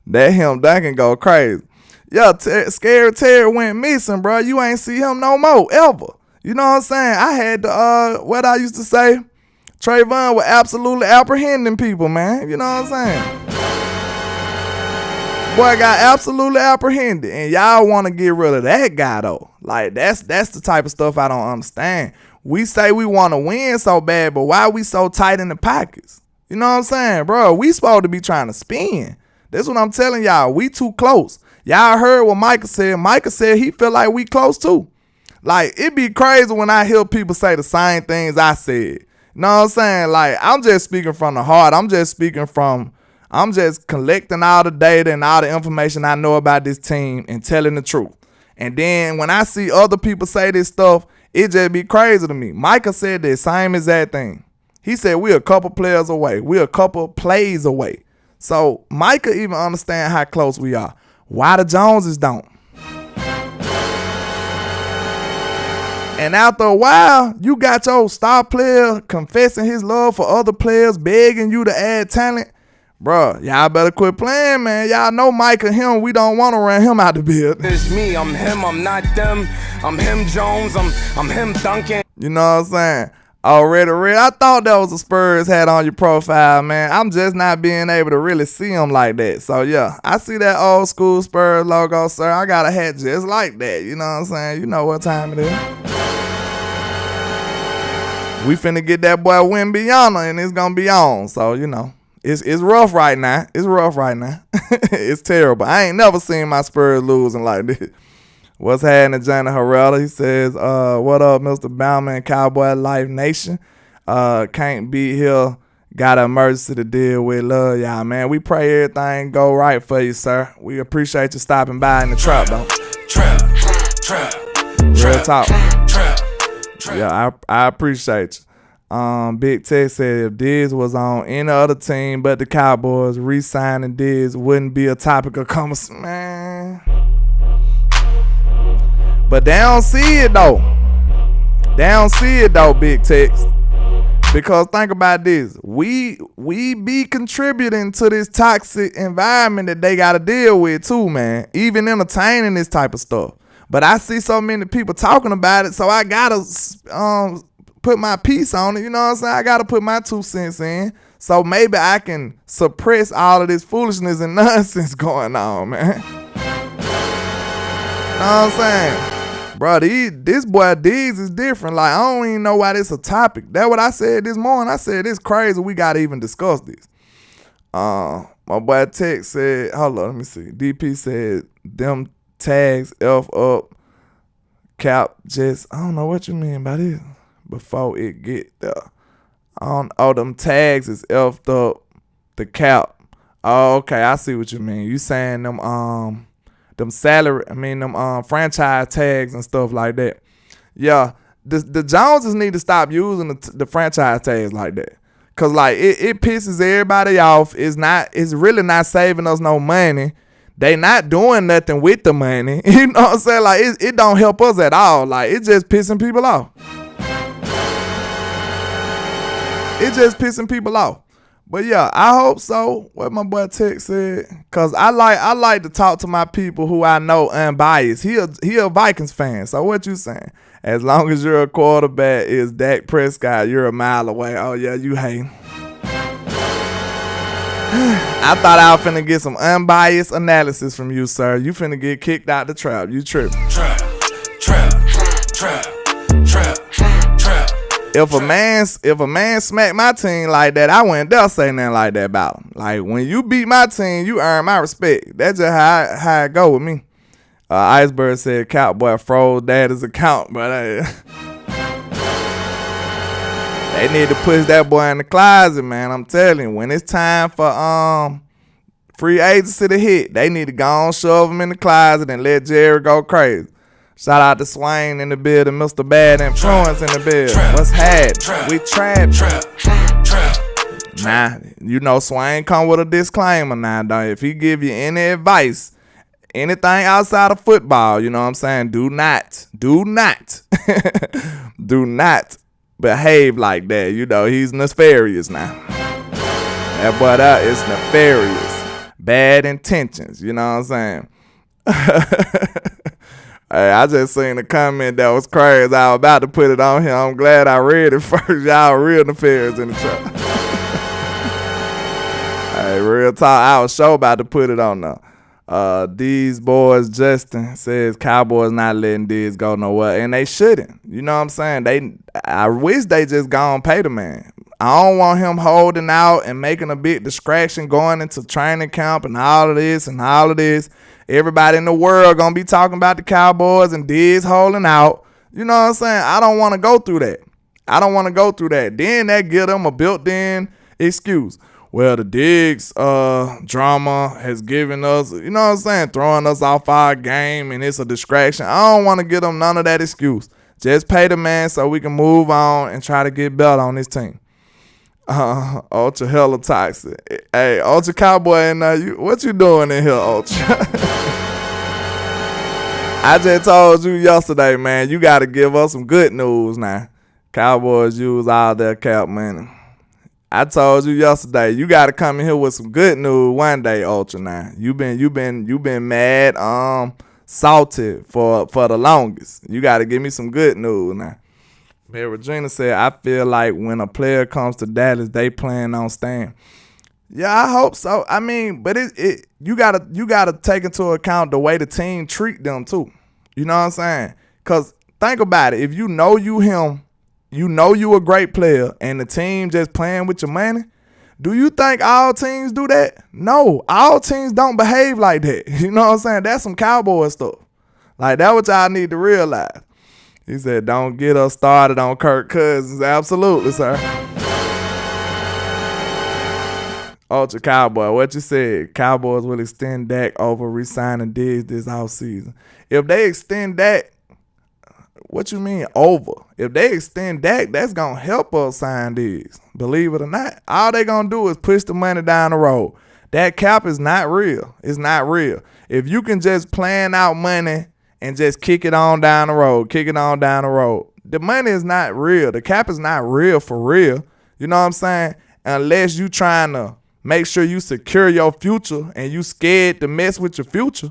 That him dunking go crazy. Yeah, Scary Terry went missing, bro. You ain't see him no more ever. You know what I'm saying? I had to what I used to say. TREVON was absolutely apprehending people, man. You know what I'm saying? Boy got absolutely apprehended. And y'all want to get rid of that guy, though. Like, that's the type of stuff I don't understand. We say we want to win so bad, but why we so tight in the pockets? You know what I'm saying? Bro, we supposed to be trying to spin. That's what I'm telling y'all. We too close. Y'all heard what Micah said. Micah said he feel like we close, too. Like, it be crazy when I hear people say the same things I said. You know what I'm saying? Like, I'm just speaking from the heart. I'm just collecting all the data and all the information I know about this team and telling the truth. And then when I see other people say this stuff, it just be crazy to me. Micah said the same exact thing. He said we're a couple players away. We're a couple plays away. So Micah even understand how close we are. Why the Joneses don't? And after a while, you got your star player confessing his love for other players, begging you to add talent. Bruh, y'all better quit playing, man. Y'all know Mike and him, we don't want to run him out the building.
It's me, I'm him, I'm not them. I'm him Jones, I'm him Duncan.
You know what I'm saying? Already, I thought that was a Spurs hat on your profile, man. I'm just not being able to really see them like that. So, yeah, I see that old school Spurs logo, sir. I got a hat just like that. You know what I'm saying? You know what time it is. We finna get that boy Win Beyonder, and it's gonna be on. So, you know, it's rough right now. It's rough right now. It's terrible. I ain't never seen my Spurs losing like this. What's happening, Johnny Herrera? He says, what up, Mr. Bauman and Cowboy Life Nation? Can't be here. Got an emergency to deal with. Love y'all, man. We pray everything go right for you, sir. We appreciate you stopping by in the trap, though. Real talk. Yeah, I appreciate you. Big Tech said if Diggs was on any other team but the Cowboys, re-signing Diggs wouldn't be a topic of conversation. Man. But they don't see it, though. They don't see it, though, Big Tex. Because think about this. We be contributing to this toxic environment that they got to deal with, too, man. Even entertaining this type of stuff. But I see so many people talking about it, so I got to put my piece on it. You know what I'm saying? I got to put my 2 cents in. So maybe I can suppress all of this foolishness and nonsense going on, man. You know what I'm saying? Bro, this boy Diggs is different. Like, I don't even know why this a topic. That's what I said this morning. I said, it's crazy. We got to even discuss this. My boy Tex said, hold on, let me see. DP said, them tags F up, cap just, I don't know what you mean by this, before it get there. Them tags is F'd up, the cap. Oh, okay, I see what you mean. You saying them salary, them franchise tags and stuff like that. Yeah, the Joneses need to stop using the franchise tags like that. Cause like it pisses everybody off. It's really not saving us no money. They not doing nothing with the money. You know what I'm saying? Like, it don't help us at all. Like, it just pissing people off. It just pissing people off. But yeah, I hope so. What my boy Tex said. Cause I like to talk to my people who I know unbiased. He a Vikings fan. So what you saying? As long as you're a quarterback is Dak Prescott, you're a mile away. Oh yeah, you hate. I thought I was finna get some unbiased analysis from you, sir. You finna get kicked out the trap. You tripping. If a man smack my team like that, I wouldn't dare say nothing like that about him. Like, when you beat my team, you earn my respect. That's just how it go with me. Iceberg said Cowboy froze daddy's account, but they need to push that boy in the closet, man. I'm telling you, when it's time for free agency to hit, they need to go on, shove him in the closet and let Jerry go crazy. Shout out to Swain in the building, Mr. Bad Influence in the building. What's had? We trap. Nah, you know Swain come with a disclaimer now, though. If he give you any advice, anything outside of football, you know what I'm saying? Do not do not behave like that. You know, he's nefarious now. That boy that is nefarious. Bad intentions, you know what I'm saying? Hey, I just seen a comment that was crazy. I was about to put it on here. I'm glad I read it first. Y'all real nefarious in the chat. Hey, real talk. I was sure about to put it on there. These boys, Justin says Cowboys not letting these go nowhere, and they shouldn't. You know what I'm saying? I wish they just go and pay the man. I don't want him holding out and making a big distraction going into training camp and all of this and all of this. Everybody in the world gonna be talking about the Cowboys and Diggs holding out. You know what I'm saying? I don't want to go through that. Then that give them a built-in excuse. Well, the Diggs drama has given us, you know what I'm saying, throwing us off our game and it's a distraction. I don't want to give them none of that excuse. Just pay the man so we can move on and try to get better on this team. Ultra hella toxic. Hey, Ultra Cowboy, and what you doing in here, Ultra? I just told you yesterday, man, you got to give us some good news now. Cowboys use all their cap money. I told you yesterday, you got to come in here with some good news one day, Ultra. Now you been mad, salty for the longest. You got to give me some good news now. But Regina said, I feel like when a player comes to Dallas, they plan on staying. Yeah, I hope so. I mean, but you gotta take into account the way the team treat them too. You know what I'm saying? Cause think about it. If you know him, you know you a great player, and the team just playing with your money, do you think all teams do that? No, all teams don't behave like that. You know what I'm saying? That's some Cowboy stuff. Like, that's what y'all need to realize. He said, don't get us started on Kirk Cousins. Absolutely, sir. Ultra Cowboy, what you said? Cowboys will extend Dak over re-signing Diggs this offseason. If they extend Dak, what you mean over? If they extend Dak, that's going to help us sign Diggs. Believe it or not. All they going to do is push the money down the road. That cap is not real. It's not real. If you can just plan out money and just kick it on down the road, the money is not real. The cap is not real for real. You know what I'm saying? Unless you trying to make sure you secure your future and you scared to mess with your future.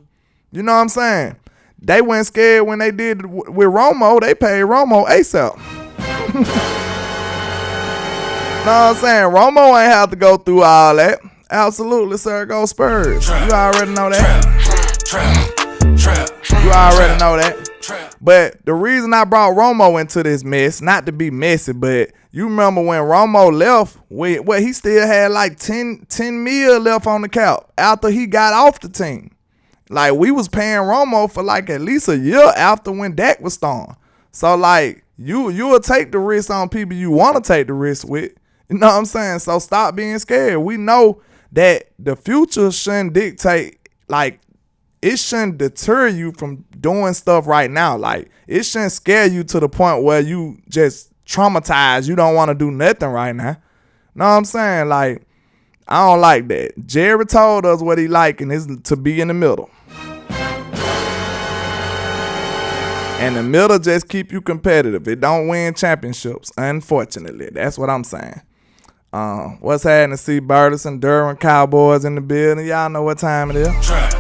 You know what I'm saying? They weren't scared when they did with Romo. They paid Romo ASAP. Know what I'm saying? Romo ain't have to go through all that. Absolutely, sir. Go Spurs. You already know that. You already know that. But the reason I brought Romo into this mess, not to be messy, but you remember when Romo left, he still had like 10 mil left on the cap after he got off the team. Like, we was paying Romo for like at least a year after when Dak was starting. So like, you will take the risk on people you want to take the risk with. You know what I'm saying? So stop being scared. We know that the future shouldn't dictate, like, it shouldn't deter you from doing stuff right now. Like, it shouldn't scare you to the point where you just traumatized. You don't want to do nothing right now. Know what I'm saying? Like, I don't like that. Jerry told us what he like, and it's to be in the middle. And the middle just keep you competitive. It don't win championships, unfortunately. That's what I'm saying. What's happening? See Burleson, Durham, Cowboys in the building. Y'all know what time it is. Trap.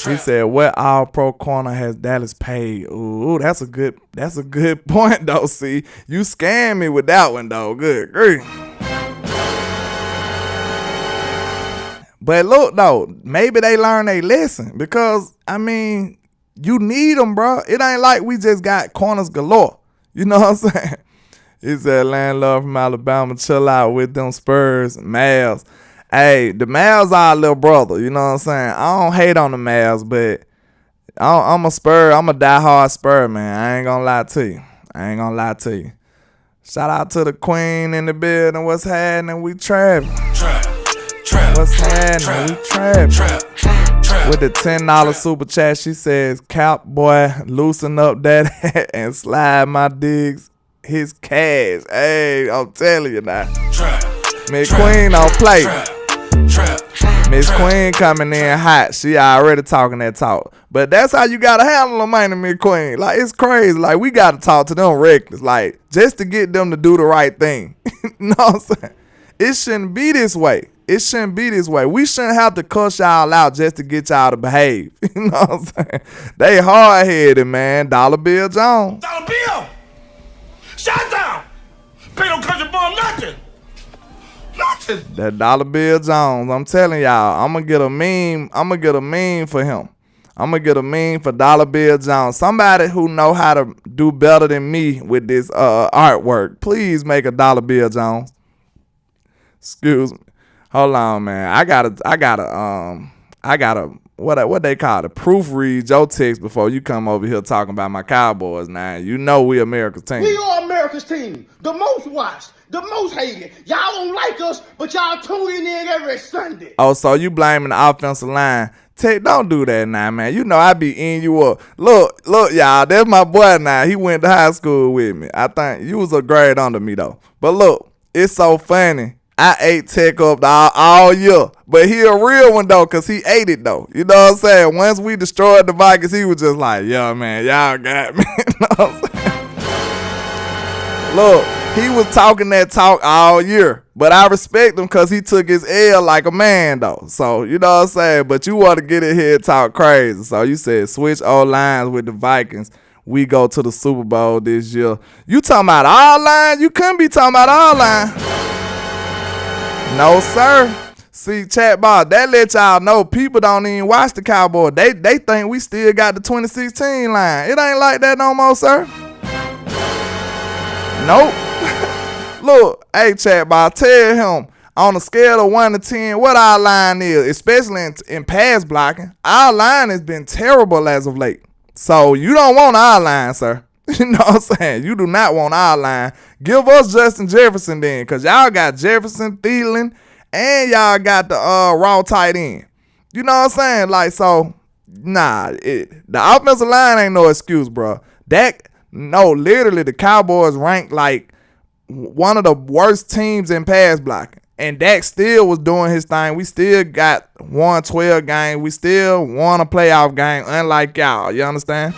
He said, what all-pro corner has Dallas paid? Ooh, that's a good point, though. See, you scammed me with that one, though. Good grief. But look, though, maybe they learned a lesson because, I mean, You need them, bro. It ain't like we just got corners galore. You know what I'm saying? He said, landlord from Alabama, chill out with them Spurs, Mavs. Hey, the Mavs are our little brother. You know what I'm saying? I don't hate on the Mavs, but I'm a Spur. I'm a diehard Spur, man. I ain't gonna lie to you. Shout out to the queen in the building. What's happening? We trapping. What's happening? We trapping. With the $10 super chat, she says, Cap boy, loosen up that hat and slide my digs his cash. Hey, I'm telling you now. Miss Queen don't play. Miss Queen coming in hot. She already talking that talk. But that's how you gotta handle them, ain't it, Miss Queen? Like, it's crazy. Like, we gotta talk to them reckless. Like, just to get them to do the right thing. You know what I'm saying? It shouldn't be this way. We shouldn't have to cuss y'all out just to get y'all to behave. You know what I'm saying? They hard-headed, man. Dollar Bill Jones.
Dollar Bill! Shut down! Pay no country boy nothing! Nothing!
That Dollar Bill Jones. I'm telling y'all, I'm gonna get a meme for him. I'm gonna get a meme for Dollar Bill Jones. Somebody who know how to do better than me with this artwork. Please make a Dollar Bill Jones. Excuse me. Hold on, man. I gotta what they call it? Proofread your text before you come over here talking about my Cowboys. Now you know we America's team.
We are America's team. The most watched, the most hated. Y'all don't like us, but y'all tuning in every Sunday.
Oh, so you blaming the offensive line? Don't do that now, man. You know I be in you up. Look, y'all. That's my boy now. He went to high school with me. I think you was a grade under me though. But look, it's so funny. I ate Tech up all year. But he a real one, though, because he ate it, though. You know what I'm saying? Once we destroyed the Vikings, he was just like, yo, man, y'all got me. You know what I'm saying? Look, he was talking that talk all year. But I respect him because he took his L like a man, though. So, you know what I'm saying? But you want to get in here and talk crazy. So you said switch O-lines with the Vikings. We go to the Super Bowl this year. You talking about our line? You couldn't be talking about our line. No, sir. See, chat bar, that let y'all know people don't even watch the Cowboys. They think we still got the 2016 line. It ain't like that no more, sir. Nope. Look, hey, chat bar, tell him on a scale of 1 to 10 what our line is, especially in pass blocking. Our line has been terrible as of late. So you don't want our line, sir. You know what I'm saying? You do not want our line. Give us Justin Jefferson then, because y'all got Jefferson, Thielen, and y'all got the raw tight end. You know what I'm saying? Like, so, nah, the offensive line ain't no excuse, bro. Literally, the Cowboys ranked like one of the worst teams in pass blocking. And Dak still was doing his thing. We still got 1-12 game. We still won a playoff game, unlike y'all. You understand?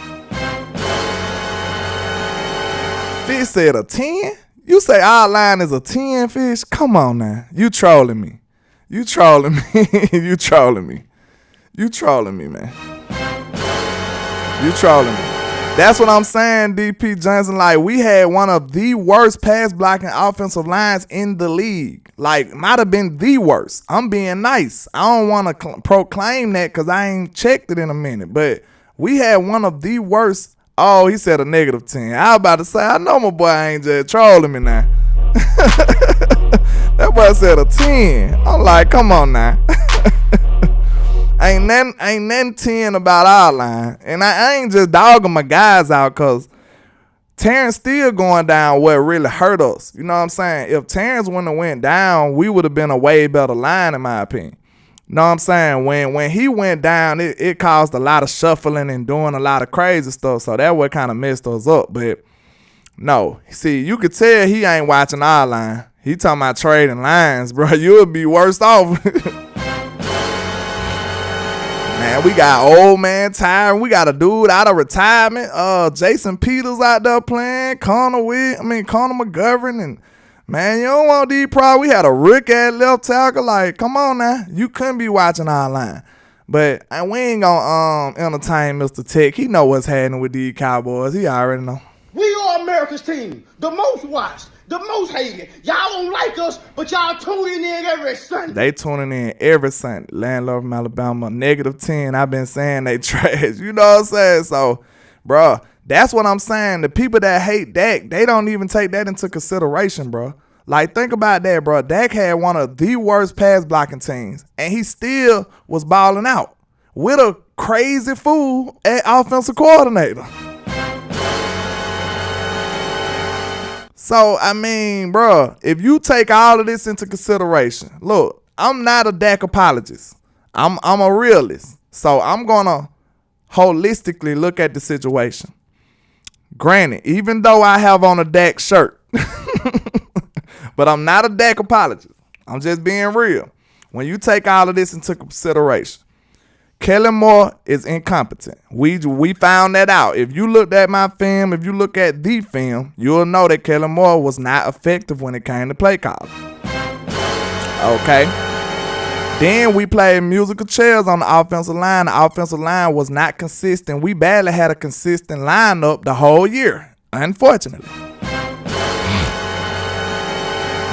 Fish said a 10? You say our line is a 10, Fish? Come on now. You trolling me. You trolling me, man. You trolling me, That's what I'm saying, DP Johnson. Like, we had one of the worst pass blocking offensive lines in the league. Like, might have been the worst. I'm being nice. I don't want to proclaim that because I ain't checked it in a minute. But we had one of the worst. Oh, he said a negative 10. I was about to say, I know my boy ain't just trolling me now. That boy said a 10. I'm like, come on now. Ain't nothing 10 about our line. And I ain't just dogging my guys out because Terrence still going down what really hurt us. You know what I'm saying? If Terrence wouldn't have went down, we would have been a way better line, in my opinion. Know what I'm saying? When he went down, it caused a lot of shuffling and doing a lot of crazy stuff. So that what kind of messed us up. But no, see, you could tell he ain't watching our line. He talking about trading lines, bro. You'll be worse off. Man, we got old man Tyron. We got a dude out of retirement. Jason Peters out there playing. Connor McGovern and. Man, you don't want these problems. We had a rook at left tackle. Like, come on now. You couldn't be watching our line. But we ain't going to entertain Mr. Tech. He know what's happening with these Cowboys. He already know.
We are America's team, the most watched, the most hated. Y'all don't like us, but y'all tuning in every Sunday.
They tuning in every Sunday. Landlord from Alabama, -10. I've been saying they trash. You know what I'm saying? So, bro, that's what I'm saying. The people that hate Dak, they don't even take that into consideration, bro. Like, think about that, bro. Dak had one of the worst pass blocking teams, and he still was balling out with a crazy fool at offensive coordinator. So, I mean, bro, if you take all of this into consideration, look, I'm not a Dak apologist. I'm a realist. So I'm going to holistically look at the situation. Granted, even though I have on a Dak shirt, but I'm not a Dak apologist. I'm just being real. When you take all of this into consideration, Kellen Moore is incompetent. We found that out. If you looked at my film, if you look at the film, you'll know that Kellen Moore was not effective when it came to play calling. Okay. Then we played musical chairs on the offensive line. The offensive line was not consistent. We barely had a consistent lineup the whole year, unfortunately.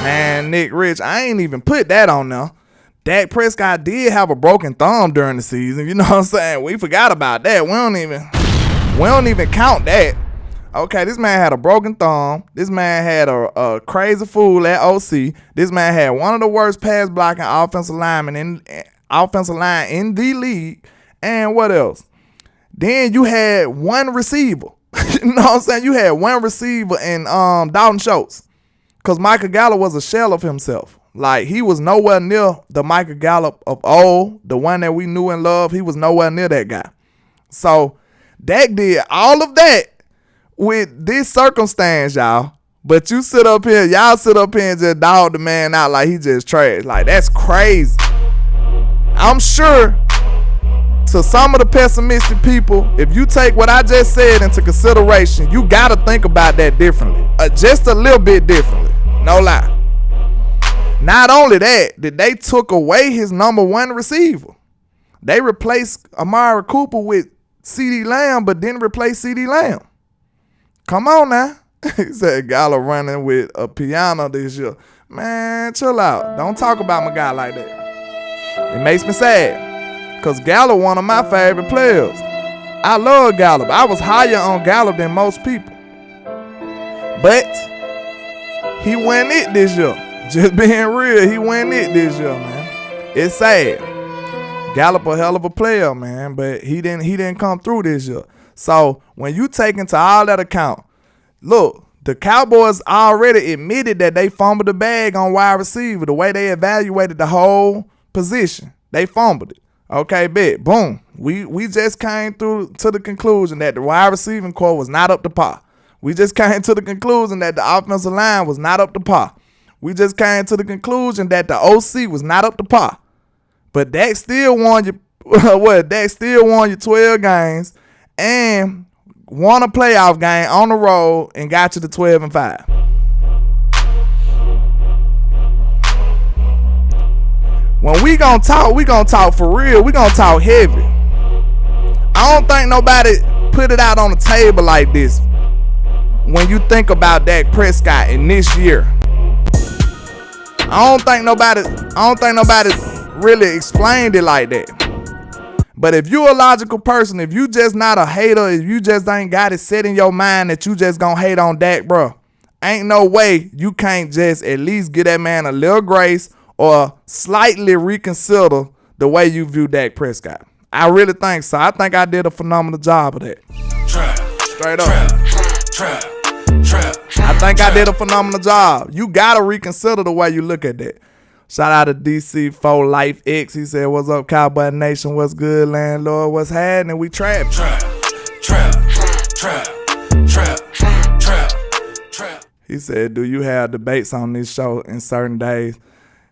Man, Nick Rich, I ain't even put that on there. Dak Prescott did have a broken thumb during the season. You know what I'm saying? We forgot about that. We don't even count that. Okay, this man had a broken thumb. This man had a crazy fool at OC. This man had one of the worst pass blocking offensive line in the league. And what else? Then you had one receiver. You know what I'm saying? You had one receiver in Dalton Schultz. Because Michael Gallup was a shell of himself. Like, he was nowhere near the Michael Gallup of old, the one that we knew and loved. He was nowhere near that guy. So, Dak did all of that with this circumstance, y'all. But y'all sit up here and just dog the man out like he just trash. Like, that's crazy. I'm sure to some of the pessimistic people, if you take what I just said into consideration, you got to think about that differently. Just a little bit differently. No lie. Not only that they took away his number one receiver. They replaced Amari Cooper with CeeDee Lamb, but didn't replace CeeDee Lamb. Come on now. He said Gallup running with a piano this year. Man, chill out. Don't talk about my guy like that. It makes me sad. Because Gallup one of my favorite players. I love Gallup. I was higher on Gallup than most people. But he wasn't it this year. Just being real, he wasn't it this year, man. It's sad. Gallup a hell of a player, man, but he didn't come through this year. So when you take into all that account, look, the Cowboys already admitted that they fumbled the bag on wide receiver. The way they evaluated the whole position, they fumbled it. Okay, bet. Boom. We just came through to the conclusion that the wide receiving core was not up to par. We just came to the conclusion that the offensive line was not up to par. We just came to the conclusion that the OC was not up to par. But Dak still won you Dak still won you 12 games and won a playoff game on the road and got you to 12-5. When we gonna talk for real. We gonna talk heavy. I don't think nobody put it out on the table like this when you think about Dak Prescott in this year. I don't think nobody really explained it like that. But if you're a logical person, if you just not a hater, if you just ain't got it set in your mind that you just gonna hate on Dak, bro, ain't no way you can't just at least give that man a little grace or slightly reconsider the way you view Dak Prescott. I really think so. I think I did a phenomenal job of that. Straight up. I think I did a phenomenal job. You gotta reconsider the way you look at that. Shout out to DC4 Life X. He said, "What's up, Cowboy Nation? What's good, landlord? What's happening? We trap." He said, "Do you have debates on this show in certain days?"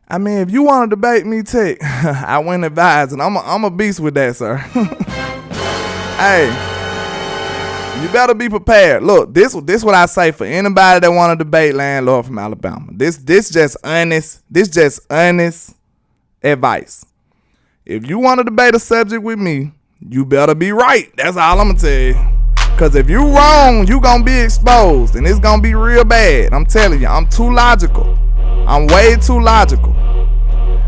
I mean, if you want to debate me, Tech, I wouldn't advise, and I'm a beast with that, sir. Hey. You better be prepared. Look, this what I say for anybody that want to debate landlord from Alabama. This just honest advice. If you want to debate a subject with me, you better be right. That's all I'm gonna tell you. Cause if you wrong, you gonna be exposed, and it's gonna be real bad. I'm telling you, I'm too logical. I'm way too logical.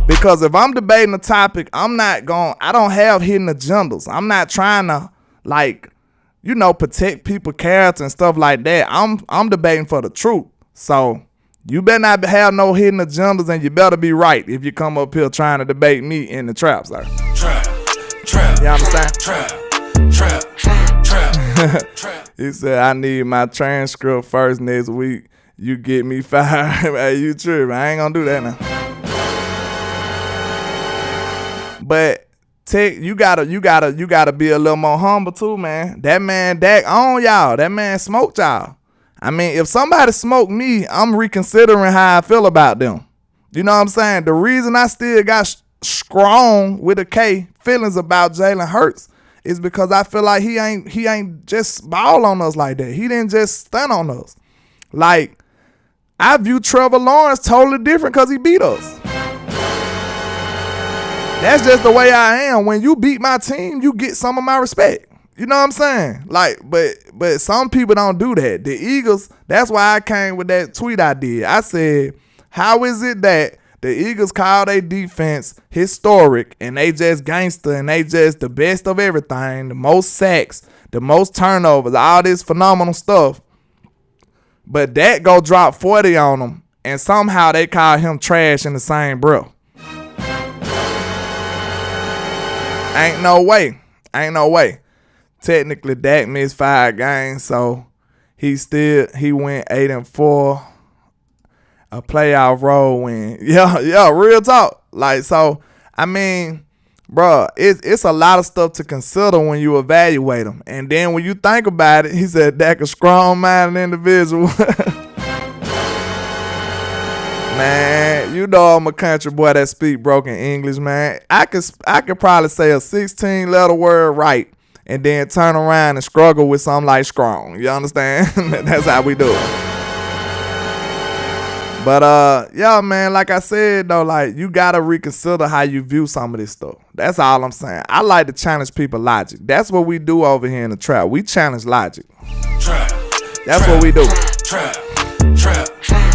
Because if I'm debating a topic, I don't have hidden agendas. I'm not trying to protect people's character and stuff like that. I'm debating for the truth. So you better not have no hidden agendas, and you better be right if you come up here trying to debate me in the trap, sir.
Trap.
You understand?
Trap.
He said, I need my transcript first next week. You get me fired. Hey, you tripping. I ain't gonna do that now. But Tech, you gotta be a little more humble too, man. That man Dak on y'all. That man smoked y'all. I mean, if somebody smoked me, I'm reconsidering how I feel about them. You know what I'm saying? The reason I still got strong with a K feelings about Jalen Hurts is because I feel like he ain't just ball on us like that. He didn't just stun on us. Like, I view Trevor Lawrence totally different because he beat us. That's just the way I am. When you beat my team, you get some of my respect. You know what I'm saying? Like, but some people don't do that. The Eagles, that's why I came with that tweet I did. I said, how is it that the Eagles call their defense historic and they just gangster and they just the best of everything, the most sacks, the most turnovers, all this phenomenal stuff, but that go drop 40 on them and somehow they call him trash in the same breath? Ain't no way. Technically, Dak missed 5 games, so he went 8-4, a playoff road win. Yeah, real talk. Like, so, I mean, bro, it's a lot of stuff to consider when you evaluate him. And then when you think about it, he said Dak a strong-minded individual. Man, you know I'm a country boy that speak broken English, man. I could probably say a 16-letter word right and then turn around and struggle with something like strong. You understand? That's how we do it. But yeah, man, like I said though, like you gotta reconsider how you view some of this stuff. That's all I'm saying. I like to challenge people logic. That's what we do over here in the trap. We challenge logic. That's what we do.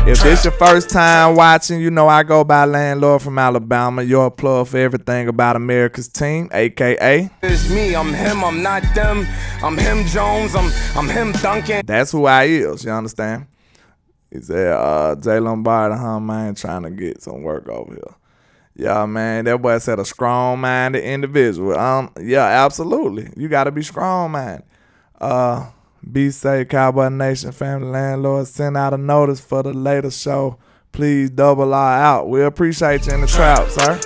If this your first time watching, you know I go by Landlord from Alabama. Your plug for everything about America's team, a.k.a.
It's me, I'm him, I'm not them. I'm him Jones, I'm him Duncan.
That's who I is, you understand? He said, Jay Lombardi, man, trying to get some work over here. Yeah, man, that boy said a strong-minded individual. Yeah, absolutely. You got to be strong-minded. Be safe, Cowboy Nation family. Landlord send out a notice for the later show. Please double R out. We appreciate you in the trap, sir.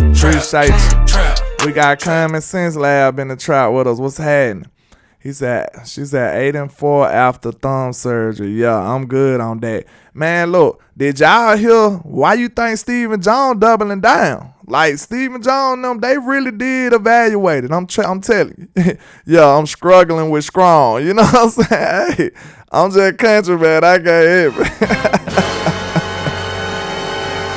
Appreciate you. We got Common Sense Lab in the trap with us. What's happening? She said 8-4 after thumb surgery. Yeah, I'm good on that. Man, look, did y'all hear why you think Stephen Jones doubling down? Like, Stephen Jones, them, they really did evaluate it. I'm telling you. Yeah, I'm struggling with strong. You know what I'm saying? Hey, I'm just country, man. I can't help it.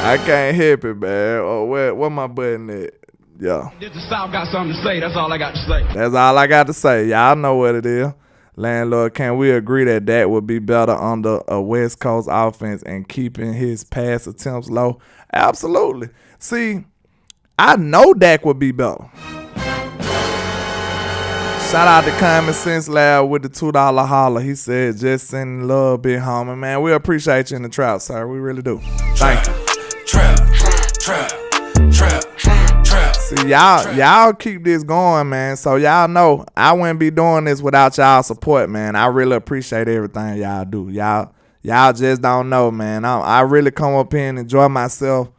I can't help it, man. Oh, where my button at? Yeah.
This the South got something to say. That's all I got to say.
That's all I got to say. Y'all know what it is. Landlord, can we agree that Dak would be better under a West Coast offense and keeping his pass attempts low? Absolutely. See, I know Dak would be better. Shout out to Common Sense Lab with the $2 holler. He said, just send love, big homie. Man, we appreciate you in the trap, sir. We really do. Thank you.
Trap.
See, y'all keep this going, man. So y'all know I wouldn't be doing this without y'all support, man. I really appreciate everything y'all do. Y'all just don't know, man. I really come up here and enjoy myself.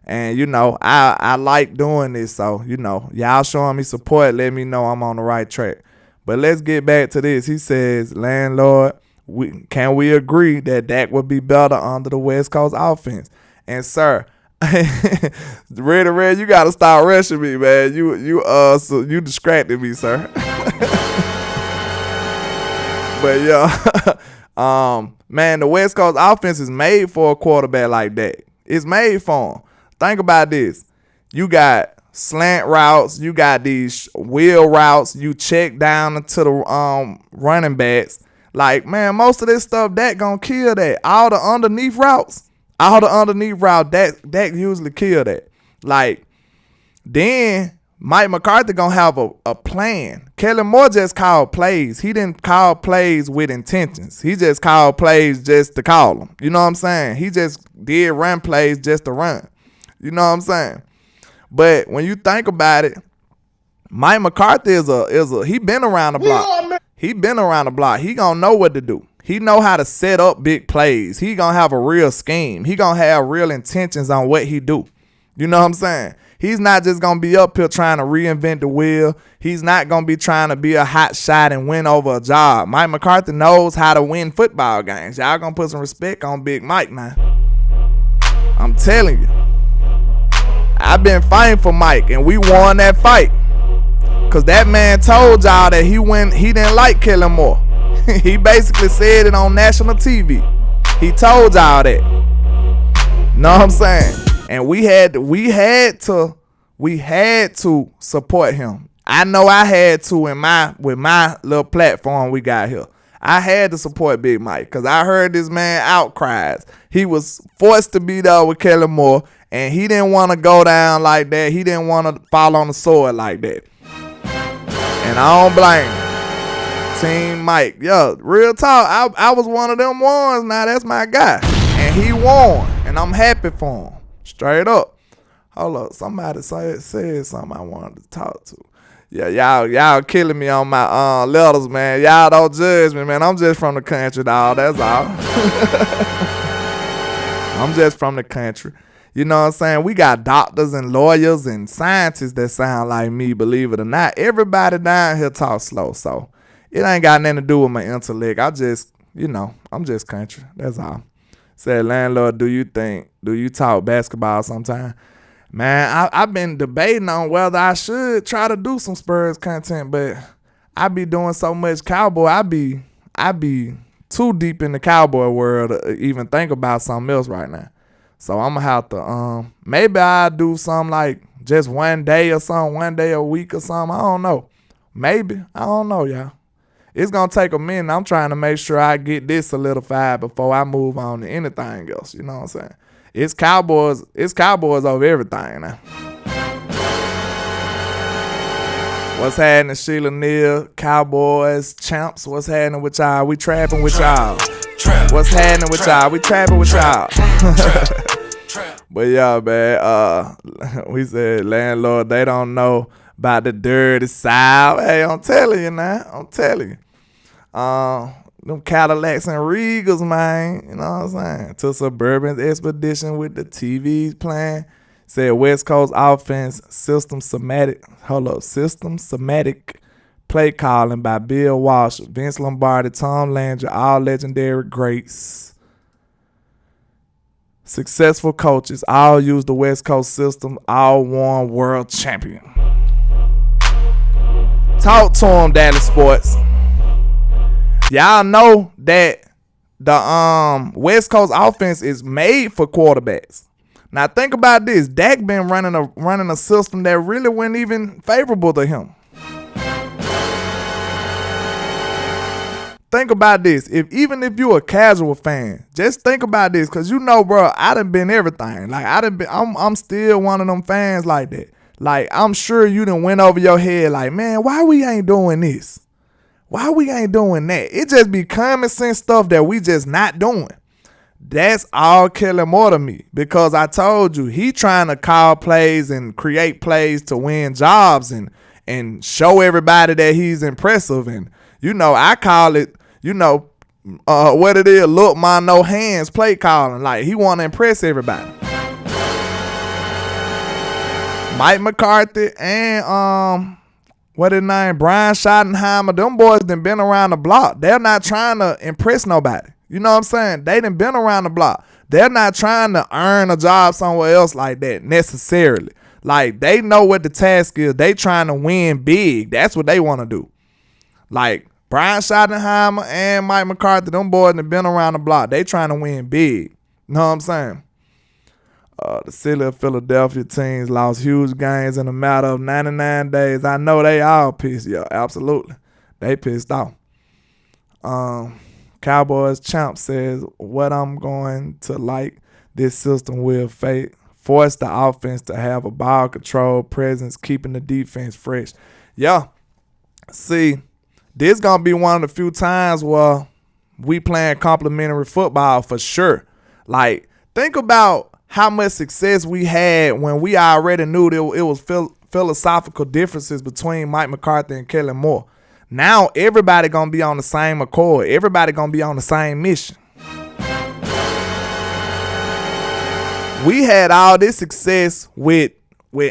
And, you know, I like doing this. So, you know, y'all showing me support, let me know I'm on the right track. But let's get back to this. He says, Landlord, can we agree that Dak would be better under the West Coast offense? And, sir, Red, you gotta stop rushing me, man. You distracted me, sir. But yeah, man, the West Coast offense is made for a quarterback like that. It's made for him. Think about this. You got slant routes. You got these wheel routes. You check down into the running backs. Like, man, most of this stuff, that gonna kill that. All the underneath routes, that usually kill that. Like, then Mike McCarthy gonna have a plan. Kellen Moore just called plays. He didn't call plays with intentions. He just called plays just to call them. You know what I'm saying? He just did run plays just to run. You know what I'm saying? But when you think about it, Mike McCarthy he been around the block. He been around the block. He gonna know what to do. He know how to set up big plays. He gonna have a real scheme. He gonna have real intentions on what he do. You know what I'm saying? He's not just going to be up here trying to reinvent the wheel. He's not going to be trying to be a hot shot and win over a job. Mike McCarthy knows how to win football games. Y'all going to put some respect on Big Mike now. I'm telling you. I've been fighting for Mike, and we won that fight. Because that man told y'all that he didn't like Kellen Moore. He basically said it on national TV. He told y'all that. Know what I'm saying? And we had to support him. I know I had to with my little platform we got here. I had to support Big Mike because I heard this man outcries. He was forced to be there with Kellen Moore, and he didn't want to go down like that. He didn't want to fall on the sword like that. And I don't blame him. Team Mike. Yo, real talk. I was one of them ones. Now that's my guy. And he won. And I'm happy for him. Straight up. Hold up. Somebody said something I wanted to talk to. Yeah, y'all killing me on my letters, man. Y'all don't judge me, man. I'm just from the country, dog. That's all. I'm just from the country. You know what I'm saying? We got doctors and lawyers and scientists that sound like me, believe it or not. Everybody down here talk slow, so it ain't got nothing to do with my intellect. I'm just country. That's all. Said, landlord, do you talk basketball sometime? Man, I've been debating on whether I should try to do some Spurs content, but I be doing so much Cowboy. I be too deep in the Cowboy world to even think about something else right now. So I'm gonna have to maybe I'll do something like just one day or something, one day a week or something. I don't know. Maybe. I don't know, y'all. It's gonna take a minute. I'm trying to make sure I get this solidified before I move on to anything else. You know what I'm saying? It's Cowboys over everything now. What's happening, Sheila Neal? Cowboys, champs. What's happening with y'all? We trapping with y'all. What's happening with y'all? We trapping with y'all. But yeah, man, we said, landlord, they don't know about the dirty South. Hey, I'm telling you now. I'm telling you. Them Cadillacs and Regals, man. You know what I'm saying? To Suburban's expedition with the TVs playing. Said West Coast offense system somatic play calling by Bill Walsh, Vince Lombardi, Tom Landry, all legendary greats. Successful coaches, all use the West Coast system, all won world champion. Talk to them, Dallas Sports. Y'all know that the West Coast offense is made for quarterbacks. Now think about this. Dak been running a system that really wasn't even favorable to him. Think about this. Even if you a casual fan, just think about this, cause you know, bro, I done been everything. Like I'm still one of them fans like that. Like I'm sure you done went over your head like, man, why we ain't doing this? Why we ain't doing that? It just be common sense stuff that we just not doing. That's all Kellen Moore to me, because I told you he trying to call plays and create plays to win jobs and show everybody that he's impressive. And you know, I call it, what it is, look, my no hands play calling. Like he want to impress everybody. Mike McCarthy and what his name, Brian Schottenheimer, them boys done been around the block. They're not trying to impress nobody. You know what I'm saying? They done been around the block. They're not trying to earn a job somewhere else like that necessarily. Like they know what the task is. They trying to win big. That's what they want to do. Like Brian Schottenheimer and Mike McCarthy, them boys done been around the block. They trying to win big. You know what I'm saying? The city of Philadelphia teams lost huge games in a matter of 99 days. I know they all pissed. Yeah, absolutely. They pissed off. Cowboys champ says, what I'm going to like this system will force the offense to have a ball control presence, keeping the defense fresh. Yeah. See, this going to be one of the few times where we playing complimentary football for sure. Like, think about how much success we had when we already knew that it was philosophical differences between Mike McCarthy and Kellen Moore. Now everybody gonna be on the same accord. Everybody gonna be on the same mission. We had all this success with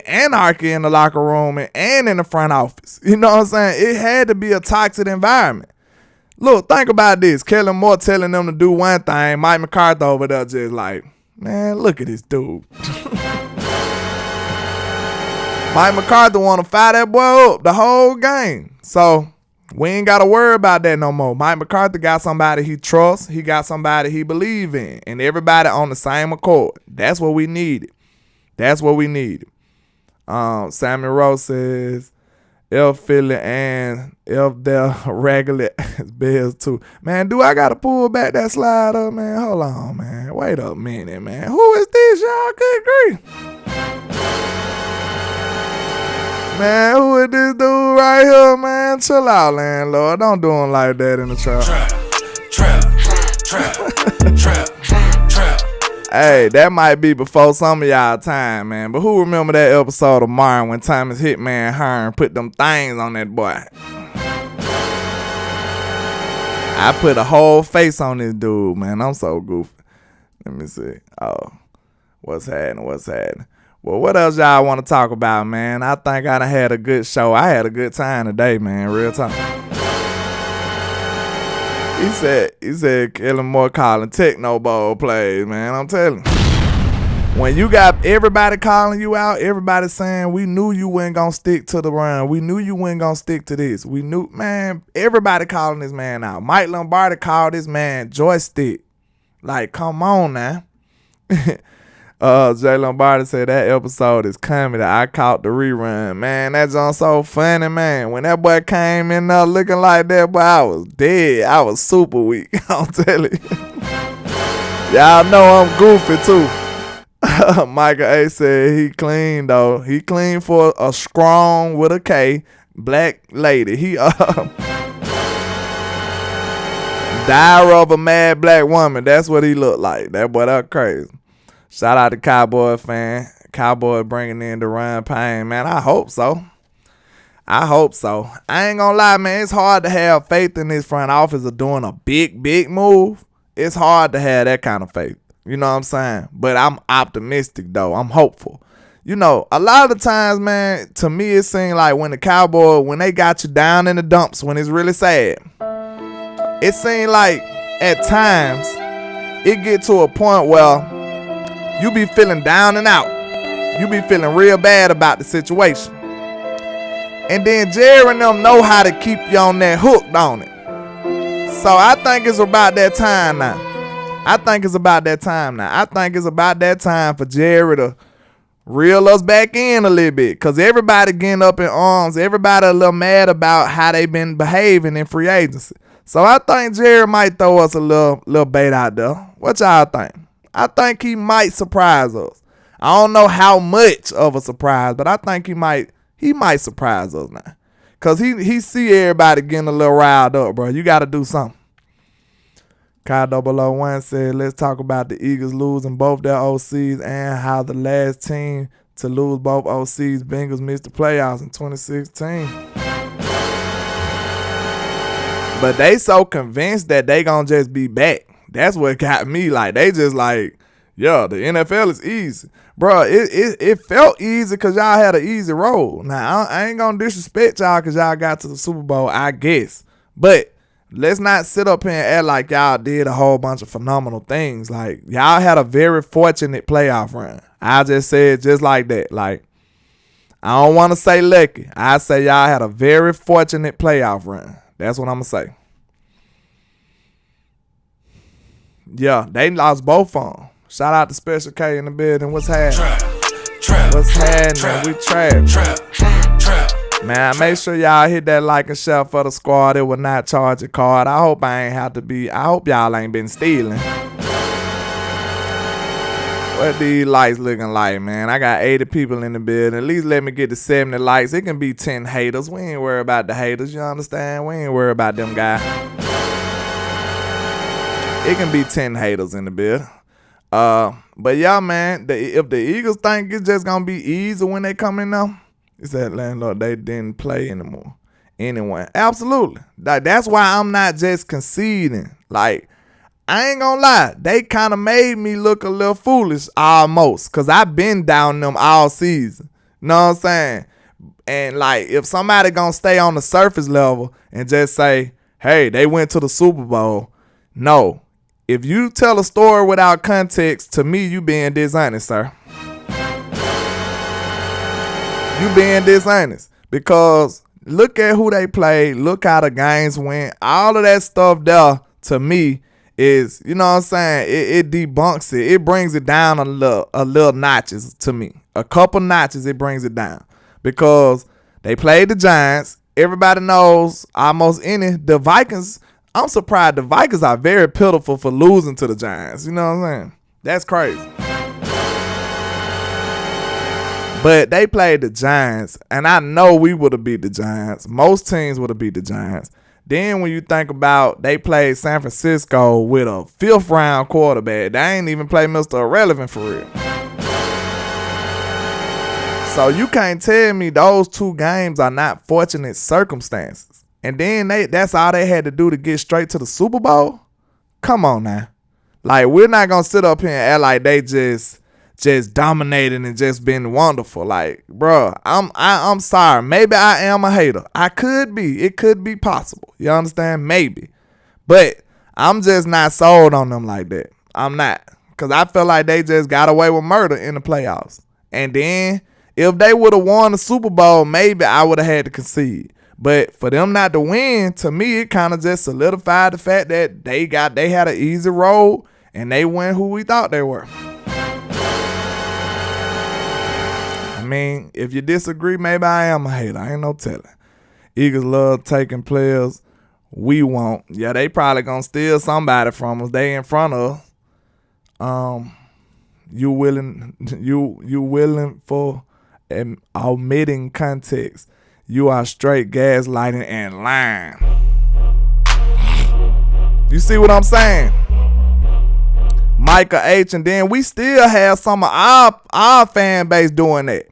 anarchy in the locker room and in the front office. You know what I'm saying? It had to be a toxic environment. Look, think about this. Kellen Moore telling them to do one thing. Mike McCarthy over there just like, man, look at this dude. Mike McCarthy want to fire that boy up the whole game. So we ain't got to worry about that no more. Mike McCarthy got somebody he trusts. He got somebody he believe in. And everybody on the same accord. That's what we needed. That's what we needed. Sammy Rose says, if Philly and if they're regular Bears too. Man, do I got to pull back that slide up, man? Hold on, man. Wait a minute, man. Who is this, y'all? Good grief. Man, who is this dude right here, man? Chill out, landlord. Don't do him like that in the trap. Trap. Hey, that might be before some of y'all time, man. But who remember that episode of Martin when Thomas Hitman Hearn put them things on that boy? I put a whole face on this dude, man. I'm so goofy. Let me see. Oh, what's happening? Well, what else y'all want to talk about, man? I think I done had a good show. I had a good time today, man. Real talk. He said Kellen Moore calling techno ball plays, man. I'm telling you. When you got everybody calling you out, everybody saying, we knew you weren't going to stick to the run. We knew you weren't going to stick to this. We knew, man, everybody calling this man out. Mike Lombardi called this man joystick. Like, come on now. Jay Lombardi said that episode is coming. I caught the rerun. Man, that's on so funny, man. When that boy came in there looking like that, boy, I was dead. I was super weak. I'm telling you. Y'all know I'm goofy too. Michael A said he clean though. He clean for a strong with a K black lady. He diary of a mad black woman. That's what he looked like. That boy, that crazy. Shout out to Cowboy fan. Cowboy bringing in the run pain, man. I hope so. I ain't gonna lie, man. It's hard to have faith in this front office of doing a big move. It's hard to have that kind of faith. You know what I'm saying? But I'm optimistic, though. I'm hopeful. You know, a lot of the times, man, to me, it seems like when the Cowboys, when they got you down in the dumps, when it's really sad, it seems like at times it get to a point where you be feeling down and out. You be feeling real bad about the situation. And then Jerry and them know how to keep you on that hooked on it. So I think it's about that time now. I think it's about that time for Jerry to reel us back in a little bit. Because everybody getting up in arms. Everybody a little mad about how they been behaving in free agency. So I think Jerry might throw us a little bait out there. What y'all think? I think he might surprise us. I don't know how much of a surprise, but I think he might surprise us now. Because he see everybody getting a little riled up, bro. You got to do something. Kyle001 said, let's talk about the Eagles losing both their OCs and how the last team to lose both OCs, Bengals, missed the playoffs in 2016. But they so convinced that they gonna just be back. That's what got me. Like, they just like, yeah, the NFL is easy. Bro, it felt easy because y'all had an easy road. Now, I ain't gonna disrespect y'all because y'all got to the Super Bowl, I guess. But let's not sit up here and act like y'all did a whole bunch of phenomenal things. Like, y'all had a very fortunate playoff run. I just said just like that. Like, I don't want to say lucky. I say y'all had a very fortunate playoff run. That's what I'm going to say. Yeah, they lost both of them. Shout out to Special K in the building. What's happening?
Trap.
What's happening? We trap.
Trap.
Man, make sure y'all hit that like and share for the squad. It will not charge a card. I hope I hope y'all ain't been stealing. What these lights looking like, man? I got 80 people in the building. At least let me get to 70 likes. It can be 10 haters. We ain't worried about the haters. You understand? We ain't worried about them guys. It can be 10 haters in the building. But yeah, man, if the Eagles think it's just gonna be easy when they come in now, it's that landlord they didn't play anymore. Anyway, absolutely. That's why I'm not just conceding. Like, I ain't gonna lie, they kind of made me look a little foolish almost, cause I've been down them all season. Know what I'm saying? And like, if somebody gonna stay on the surface level and just say, hey, they went to the Super Bowl, no. If you tell a story without context, to me, you being dishonest, sir. You being dishonest. Because look at who they played. Look how the games went. All of that stuff there, to me, is, you know what I'm saying? It debunks it. It brings it down a little notches to me. A couple notches, it brings it down. Because they played the Giants. Everybody knows almost the Vikings. I'm surprised the Vikings are very pitiful for losing to the Giants. You know what I'm saying? That's crazy. But they played the Giants, and I know we would have beat the Giants. Most teams would have beat the Giants. Then when you think about they played San Francisco with a 5th round quarterback, they ain't even play Mr. Irrelevant for real. So you can't tell me those two games are not fortunate circumstances. And then that's all they had to do to get straight to the Super Bowl? Come on now. Like, we're not going to sit up here and act like they just dominated and just been wonderful. Like, bro, I'm sorry. Maybe I am a hater. I could be. It could be possible. You understand? Maybe. But I'm just not sold on them like that. I'm not. Because I feel like they just got away with murder in the playoffs. And then if they would have won the Super Bowl, maybe I would have had to concede. But for them not to win, to me, it kind of just solidified the fact that they had an easy road and they went who we thought they were. I mean, if you disagree, maybe I am a hater. I ain't no telling. Eagles love taking players. We won't. Yeah, they probably gonna steal somebody from us. They in front of us. You willing for omitting context. You are straight gaslighting and lying. You see what I'm saying? Micah H. And then we still have some of our fan base doing that.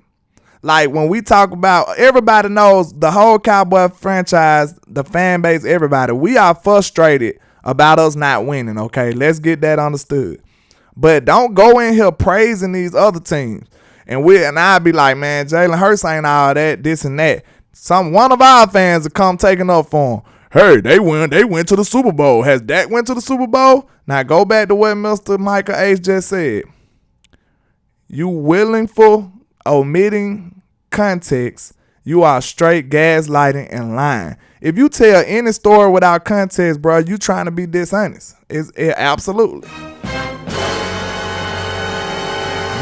Like, when we talk about, everybody knows the whole Cowboy franchise, the fan base, everybody, we are frustrated about us not winning, okay? Let's get that understood. But don't go in here praising these other teams. And I'll be like, man, Jalen Hurts ain't all that, this and that. One of our fans will come taking up for him. Hey, they went to the Super Bowl. Has Dak went to the Super Bowl? Now go back to what Mr. Micah H. just said. You willing for omitting context. You are straight gaslighting and lying. If you tell any story without context, bro, you trying to be dishonest. Absolutely.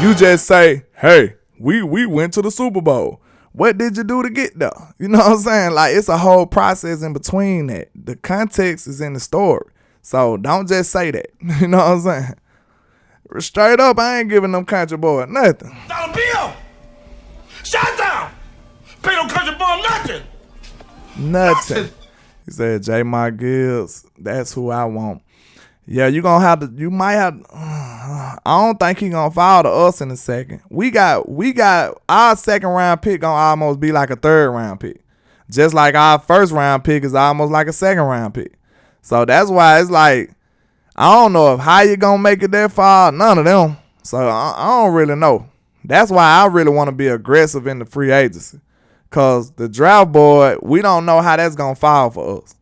You just say, hey, we went to the Super Bowl. What did you do to get there? You know what I'm saying? Like, it's a whole process in between that. The context is in the story. So don't just say that. You know what I'm saying? Straight up, I ain't giving them country boys nothing.
$1 bill! Shut down! Pay no country boy nothing!
He said, J. Mark Gibbs, that's who I want. Yeah, you might have, I don't think he gonna fall to us in a second. We got our second round pick gonna almost be like a third round pick. Just like our first round pick is almost like a second round pick. So that's why it's like, I don't know if how you gonna make it that far, none of them. So I don't really know. That's why I really want to be aggressive in the free agency. Cause the draft board, we don't know how that's gonna fall for us.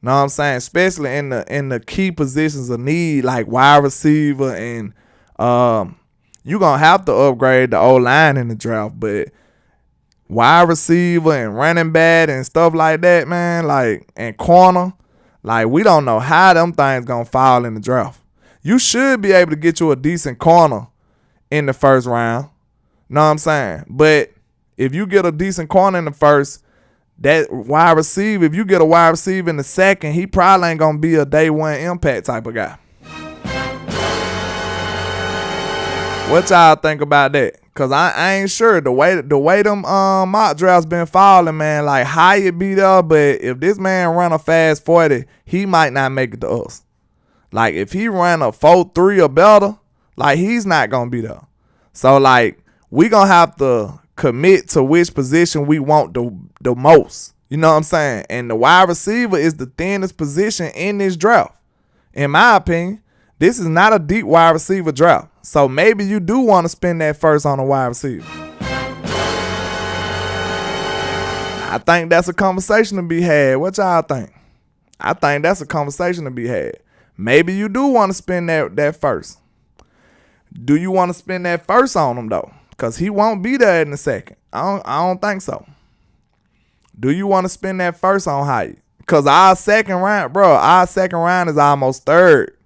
Know what I'm saying? Especially in the key positions of need, like wide receiver, and you gonna have to upgrade the O-line in the draft, but wide receiver and running back and stuff like that, man, like, and corner, like, we don't know how them things gonna fall in the draft. you should be able to get you a decent corner in the first round. Know what I'm saying? But if you get a decent corner in the first, that wide receiver, if you get a wide receiver in the second, he probably ain't going to be a day one impact type of guy. What y'all think about that? Because I ain't sure. The way them mock drafts been falling, man, like Hyatt beat up, but if this man run a fast 40, he might not make it to us. Like, if he ran a 4.3 or better, like, he's not going to be there. So, like, we going to have to commit to which position we want the most. You know what I'm saying? And the wide receiver is the thinnest position in this draft. In my opinion, this is not a deep wide receiver draft. So maybe you do want to spend that first on a wide receiver. I think that's a conversation to be had. What y'all think? I think that's a conversation to be had. Maybe you do want to spend that first. Do you want to spend that first on him, though? Because he won't be there in the second. I don't think so. Do you want to spend that first on Hyatt? Because our second round is almost third.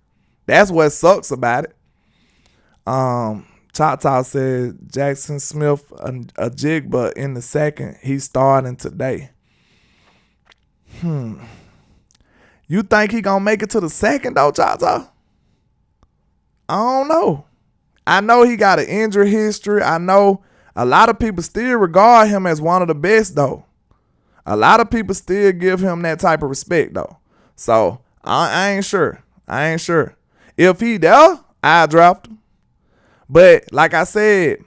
That's what sucks about it. Choctaw said Jackson Smith a jig, but in the second, he's starting today. You think he gonna make it to the second though, Choctaw? I don't know. I know he got an injury history. I know a lot of people still regard him as one of the best though. A lot of people still give him that type of respect though. So I ain't sure. If he there, I draft him. But like I said,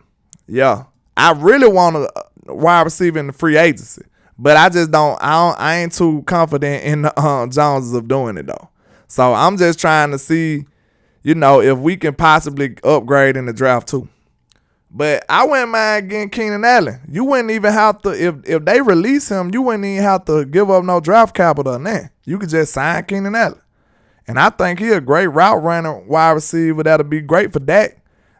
yeah, I really want a wide receiver in the free agency. But I ain't too confident in the Joneses of doing it though. So I'm just trying to see, if we can possibly upgrade in the draft too. But I wouldn't mind getting Keenan Allen. You wouldn't even have to, if they release him, you wouldn't even have to give up no draft capital on that. You could just sign Keenan Allen. And I think he a great route runner, wide receiver. That'll be great for Dak.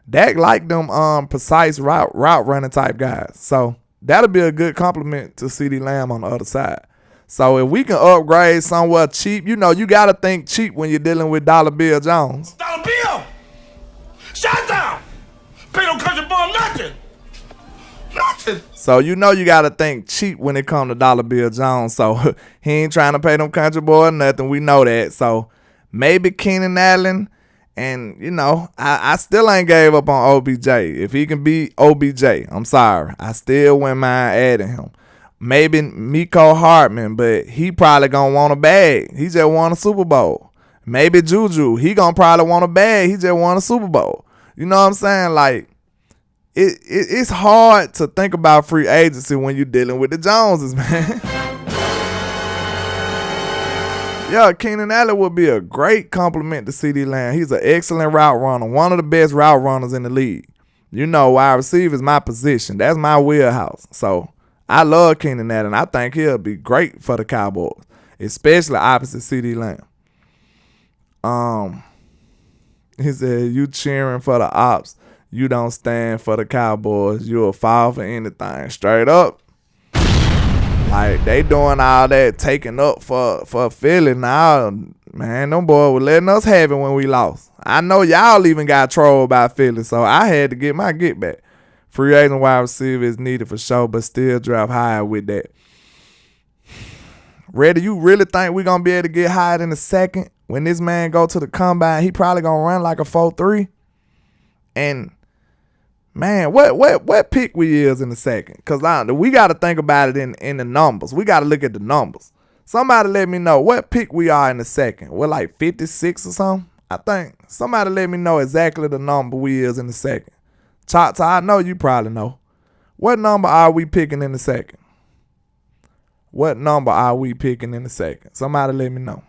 Dak like them precise route running type guys. So that'll be a good compliment to CeeDee Lamb on the other side. So if we can upgrade somewhere cheap, you got to think cheap when you're dealing with Dollar Bill Jones.
Dollar Bill! Shut down! Pay no country boy nothing! Nothing!
So you got to think cheap when it comes to Dollar Bill Jones. So he ain't trying to pay them country boy nothing. We know that. So maybe Keenan Allen. And, I still ain't gave up on OBJ. If he can be OBJ, I'm sorry. I still wouldn't mind adding him. Maybe Mecole Hardman, but he probably going to want a bag. He just won a Super Bowl. Maybe Juju. He going to probably want a bag. He just won a Super Bowl. You know what I'm saying? Like, it's hard to think about free agency when you're dealing with the Joneses, man. Yeah, Keenan Allen would be a great compliment to CeeDee Lamb. He's an excellent route runner, one of the best route runners in the league. Wide receiver is my position. That's my wheelhouse. So I love Keenan Allen. I think he'll be great for the Cowboys, especially opposite CeeDee Lamb. He said, you cheering for the ops. You don't stand for the Cowboys. You'll fall for anything. Straight up. Like, they doing all that taking up for Philly now. Man, them boys were letting us have it when we lost. I know y'all even got trolled by Philly, so I had to get my get back. Free agent wide receiver is needed for sure, but still draft higher with that. Reddy, you really think we're going to be able to get higher in the second? When this man go to the combine, he probably going to run like a 4.3. And man, what pick we is in the second? Because we got to think about it in the numbers. We got to look at the numbers. Somebody let me know what pick we are in the second. We're like 56 or something, I think. Somebody let me know exactly the number we is in the second. Choctaw, I know you probably know. What number are we picking in the second? What number are we picking in the second? Somebody let me know.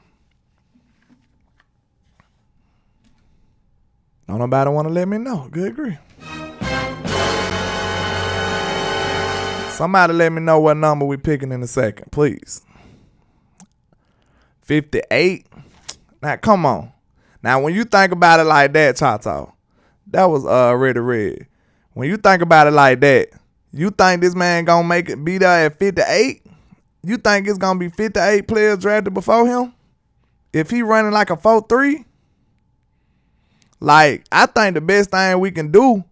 Don't nobody want to let me know. Good grief. Somebody let me know what number we picking in a second, please. 58? Now, come on. Now, when you think about it like that, Choctaw, that was already red. When you think about it like that, you think this man gonna make it be there at 58? You think it's gonna be 58 players drafted before him? If he running like a 4.3? Like, I think the best thing we can do,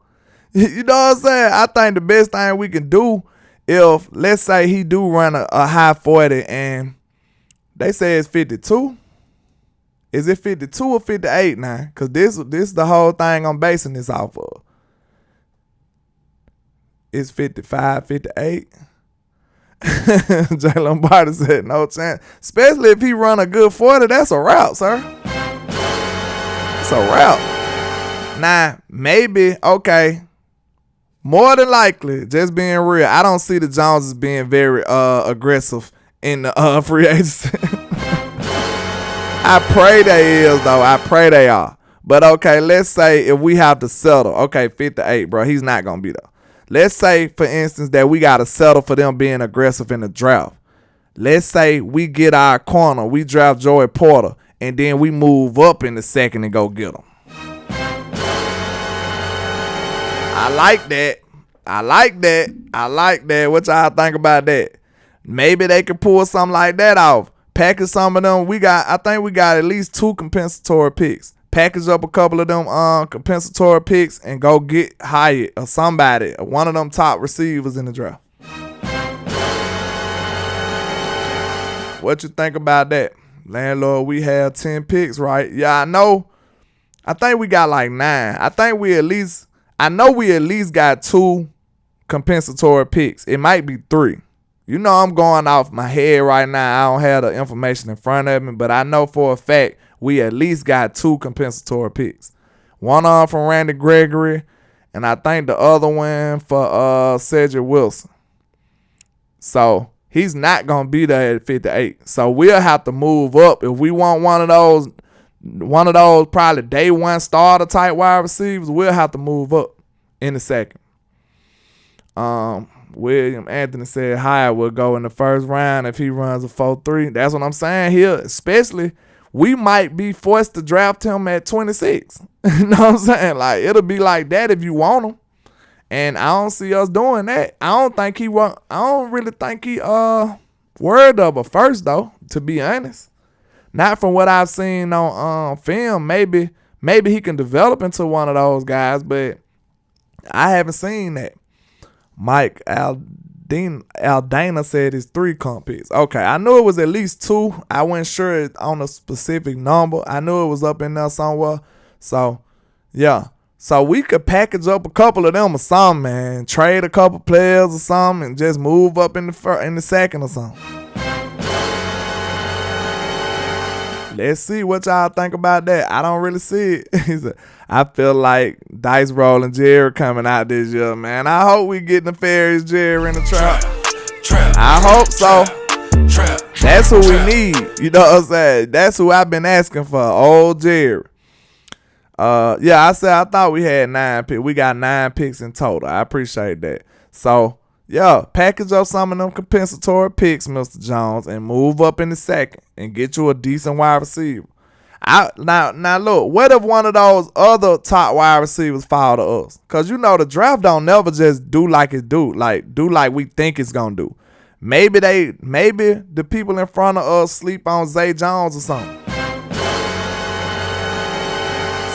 you know what I'm saying? I think the best thing we can do if, let's say he do run a high 40 and they say it's 52. Is it 52 or 58 now? Because this is the whole thing I'm basing this off of. It's 55, 58. Jalen Barton said no chance. Especially if he run a good 40, that's a route, sir. It's a route. Now, maybe, okay, more than likely, just being real, I don't see the Joneses being very aggressive in the free agency. I pray they is, though. I pray they are. But, okay, let's say if we have to settle. Okay, 58, bro. He's not going to be there. Let's say, for instance, that we got to settle for them being aggressive in the draft. Let's say we get our corner. We draft Joey Porter. And then we move up in the second and go get him. I like that. I like that. I like that. What y'all think about that? Maybe they could pull something like that off. Package some of them. I think we got at least 2 compensatory picks. Package up a couple of them compensatory picks and go get Hyatt or somebody, one of them top receivers in the draft. What you think about that? Landlord, we have 10 picks, right? Yeah, I know. I think we got like 9. I know we at least got 2 compensatory picks. It might be 3. You know I'm going off my head right now. I don't have the information in front of me, but I know for a fact we at least got 2 compensatory picks. One from Randy Gregory, and I think the other one for Cedric Wilson. So he's not going to be there at 58. So we'll have to move up. If we want one of those probably day one starter type wide receivers, we'll have to move up in a second. William Anthony said Hyatt will go in the first round if he runs a 4.3. That's what I'm saying here. Especially, we might be forced to draft him at 26. You know what I'm saying? Like, it'll be like that if you want him. And I don't see us doing that. I don't really think he worried of a first, though, to be honest. Not from what I've seen on film. Maybe he can develop into one of those guys, but I haven't seen that. Mike Aldana said it's 3 comp picks. Okay, I knew it was at least 2. I wasn't sure on a specific number. I knew it was up in there somewhere. So, yeah. So we could package up a couple of them or something, man. Trade a couple players or something and just move up in the second or something. Let's see what y'all think about that. I don't really see it. I feel like dice rolling Jerry coming out this year, man. I hope we get Nefarious Jerry in the trap. I hope so. That's who we need. You know what I'm saying? That's who I've been asking for. Old Jerry. Yeah, I thought we had 9 picks. We got 9 picks in total. I appreciate that. So, yeah, package up some of them compensatory picks, Mr. Jones, and move up in the second and get you a decent wide receiver. Now look, what if one of those other top wide receivers fall to us? Because you know the draft don't never just do like it do. Like, do like we think it's going to do. Maybe the people in front of us sleep on Zay Jones or something.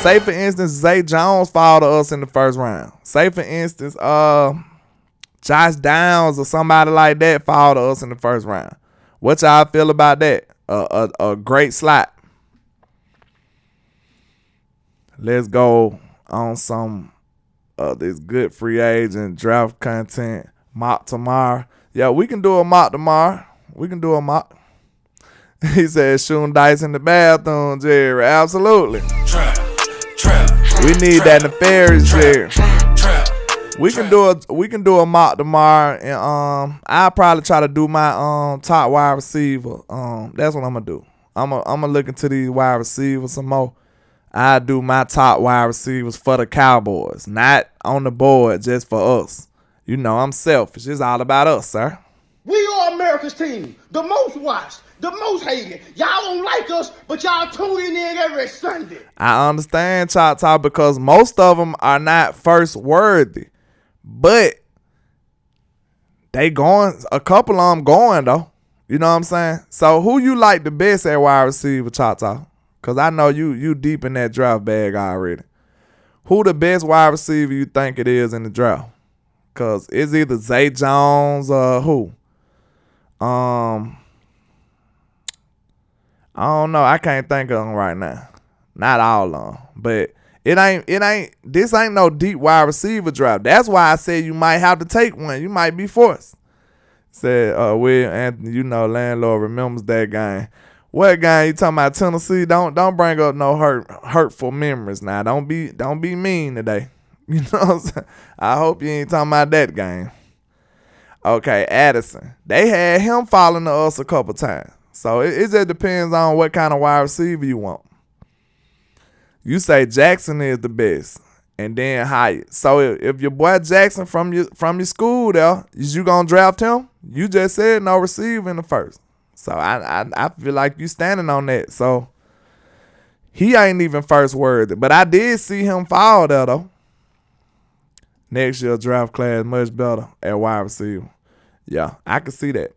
Say, for instance, Zay Jones fall to us in the first round. Say, for instance, Josh Downs or somebody like that fall to us in the first round. What y'all feel about that? A great slot. Let's go on some of this good free agent draft content. Mock tomorrow. Yeah, we can do a mock tomorrow. We can do a mock. He said shooting dice in the bathroom, Jerry. Absolutely. We need that Nefarious Jerry. We can do a mock tomorrow, and I'll probably try to do my top wide receiver. That's what I'm gonna do. I'm gonna look into these wide receivers some more. I do my top wide receivers for the Cowboys, not on the board just for us. You know I'm selfish. It's all about us, sir.
We are America's team, the most watched, the most hated. Y'all don't like us, but y'all tuning in every Sunday.
I understand, Chop, because most of them are not first worthy. But they going, a couple of them going, though. You know what I'm saying? So who you like the best at wide receiver, Chop? Because I know you deep in that draft bag already. Who the best wide receiver you think it is in the draft? Because it's either Zay Jones or who? I don't know. I can't think of them right now. Not all of them. But this ain't no deep wide receiver draft. That's why I said you might have to take one. You might be forced. Said Will Anthony, landlord remembers that game. What game you talking about? Tennessee? Don't bring up no hurtful memories now. Don't be mean today. You know what I'm saying? I hope you ain't talking about that game. Okay, Addison. They had him falling to us a couple times. So it just depends on what kind of wide receiver you want. You say Jackson is the best, and then Hyatt. So if your boy Jackson from your school there, is you gonna draft him? You just said no receiver in the first. So I feel like you standing on that. So he ain't even first worthy. But I did see him fall there though. Next year draft class much better at wide receiver. Yeah, I can see that.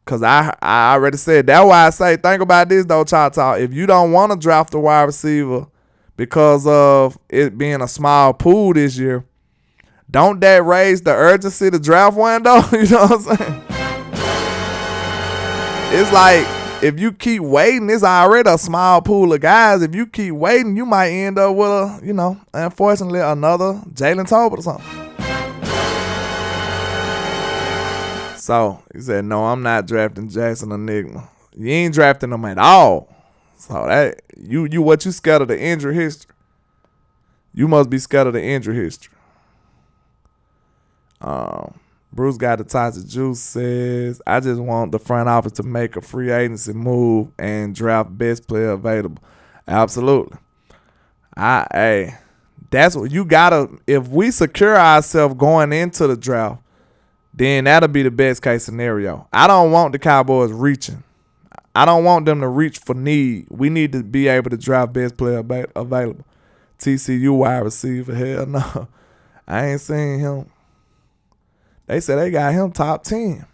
Cause I already said that's why I say think about this though, Cha-Cha. If you don't want to draft a wide receiver because of it being a small pool this year, don't that raise the urgency to draft one though? You know what I'm saying? It's like if you keep waiting, it's already a small pool of guys. If you keep waiting, you might end up with unfortunately another Jalen Tolbert or something. So he said, no, I'm not drafting Jackson Enigma. You ain't drafting him at all. So that you what you scared of the injury history? You must be scared of the injury history. Bruce got the toxic juice says, I just want the front office to make a free agency move and draft best player available. Absolutely. That's what you gotta. If we secure ourselves going into the draft, then that'll be the best case scenario. I don't want the Cowboys reaching. I don't want them to reach for need. We need to be able to draft best player available. TCU wide receiver, hell no. I ain't seen him. They said they got him top 10.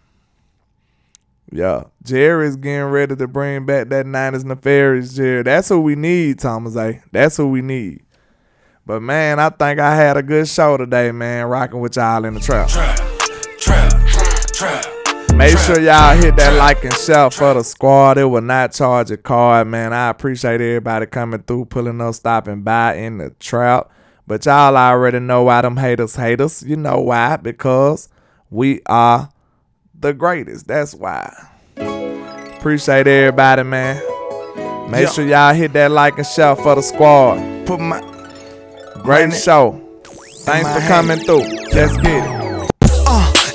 Yeah, Jerry's getting ready to bring back that Niners nefarious Jerry. That's who we need, Thomas A. That's who we need. But, man, I think I had a good show today, man, rocking with y'all in the trap. Make sure y'all hit that like and share for the squad. It will not charge a card, man. I appreciate everybody coming through, pulling up, stopping by in the trap. But y'all already know why them haters hate us. You know why? Because we are the greatest. That's why. Appreciate everybody, man. Make sure y'all hit that like and share for the squad. Great show. Thanks for coming through. Let's get it.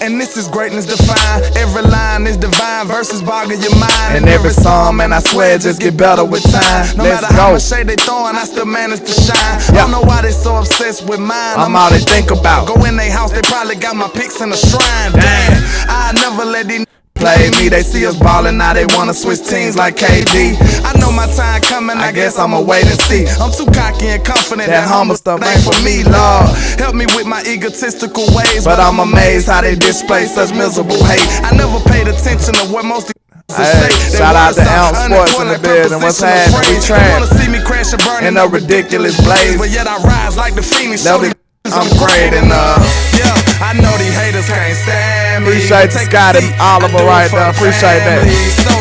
And this is greatness defined. Every line is divine. Verses boggle your mind.
And every song, man, I swear, just get better with time.
No
Let's
matter
go.
how much shade they throwing, I still manage to shine.
Yeah.
Don't know why they so obsessed with mine.
I'm all they think about.
Go in their house, they probably got my pics in a shrine. Damn, I never let these
Play me, they see us ballin', now they wanna switch teams like KD.
I know my time coming, I guess I'ma wait and see. I'm too cocky and confident
That humble stuff ain't for me,
Lord. Help me with my egotistical ways,
But I'm amazed how they display such miserable hate.
I never paid attention to what most
Hey, shout out to Elm Sports in the building. What's happening? We trash
see me crash and burn
in a ridiculous blaze.
but yet I rise like the phoenix.
I'm great enough.
Yeah, I know these haters can't stand me.
Appreciate the Scotty Oliver right there. Appreciate that.
So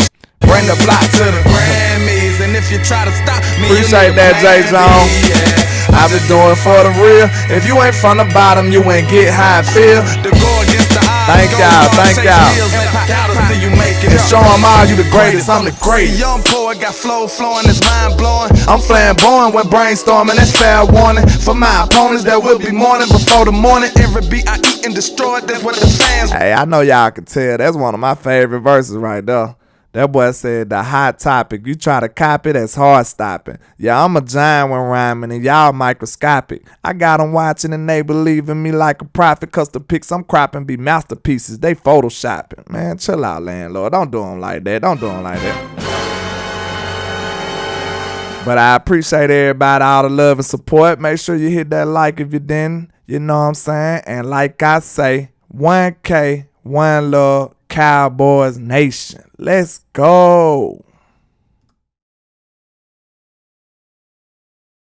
bring the block to the Grammys, and if you try to stop me,
Appreciate that, Jay Jones.
Yeah.
I've been doing for the real. If you ain't from the bottom, you ain't get how I feel.
To go against the odds.
Thank
go
y'all,
hard,
thank
shake
y'all.
heels, and powder till you make it.
And show 'em all you the greatest, I'm the greatest.
Young poet got flow flowing, it's mind blowing.
I'm flamboyant when brainstorming, that's fair warning. For my opponents, there will be morning before the morning.
Every beat I eat and destroy, that's what the fans.
Hey, I know y'all can tell. That's one of my favorite verses right there. That boy said the hot topic. You try to copy, that's hard stopping. Yeah, I'm a giant when rhyming and y'all microscopic. I got them watching and they believe in me like a prophet. Cause the pics I'm cropping be masterpieces. They photoshopping. Man, chill out, landlord. Don't do them like that. Don't do them like that. But I appreciate everybody, all the love and support. Make sure you hit that like if you didn't. You know what I'm saying? And like I say, 1K, one love, Cowboys Nation. Let's go.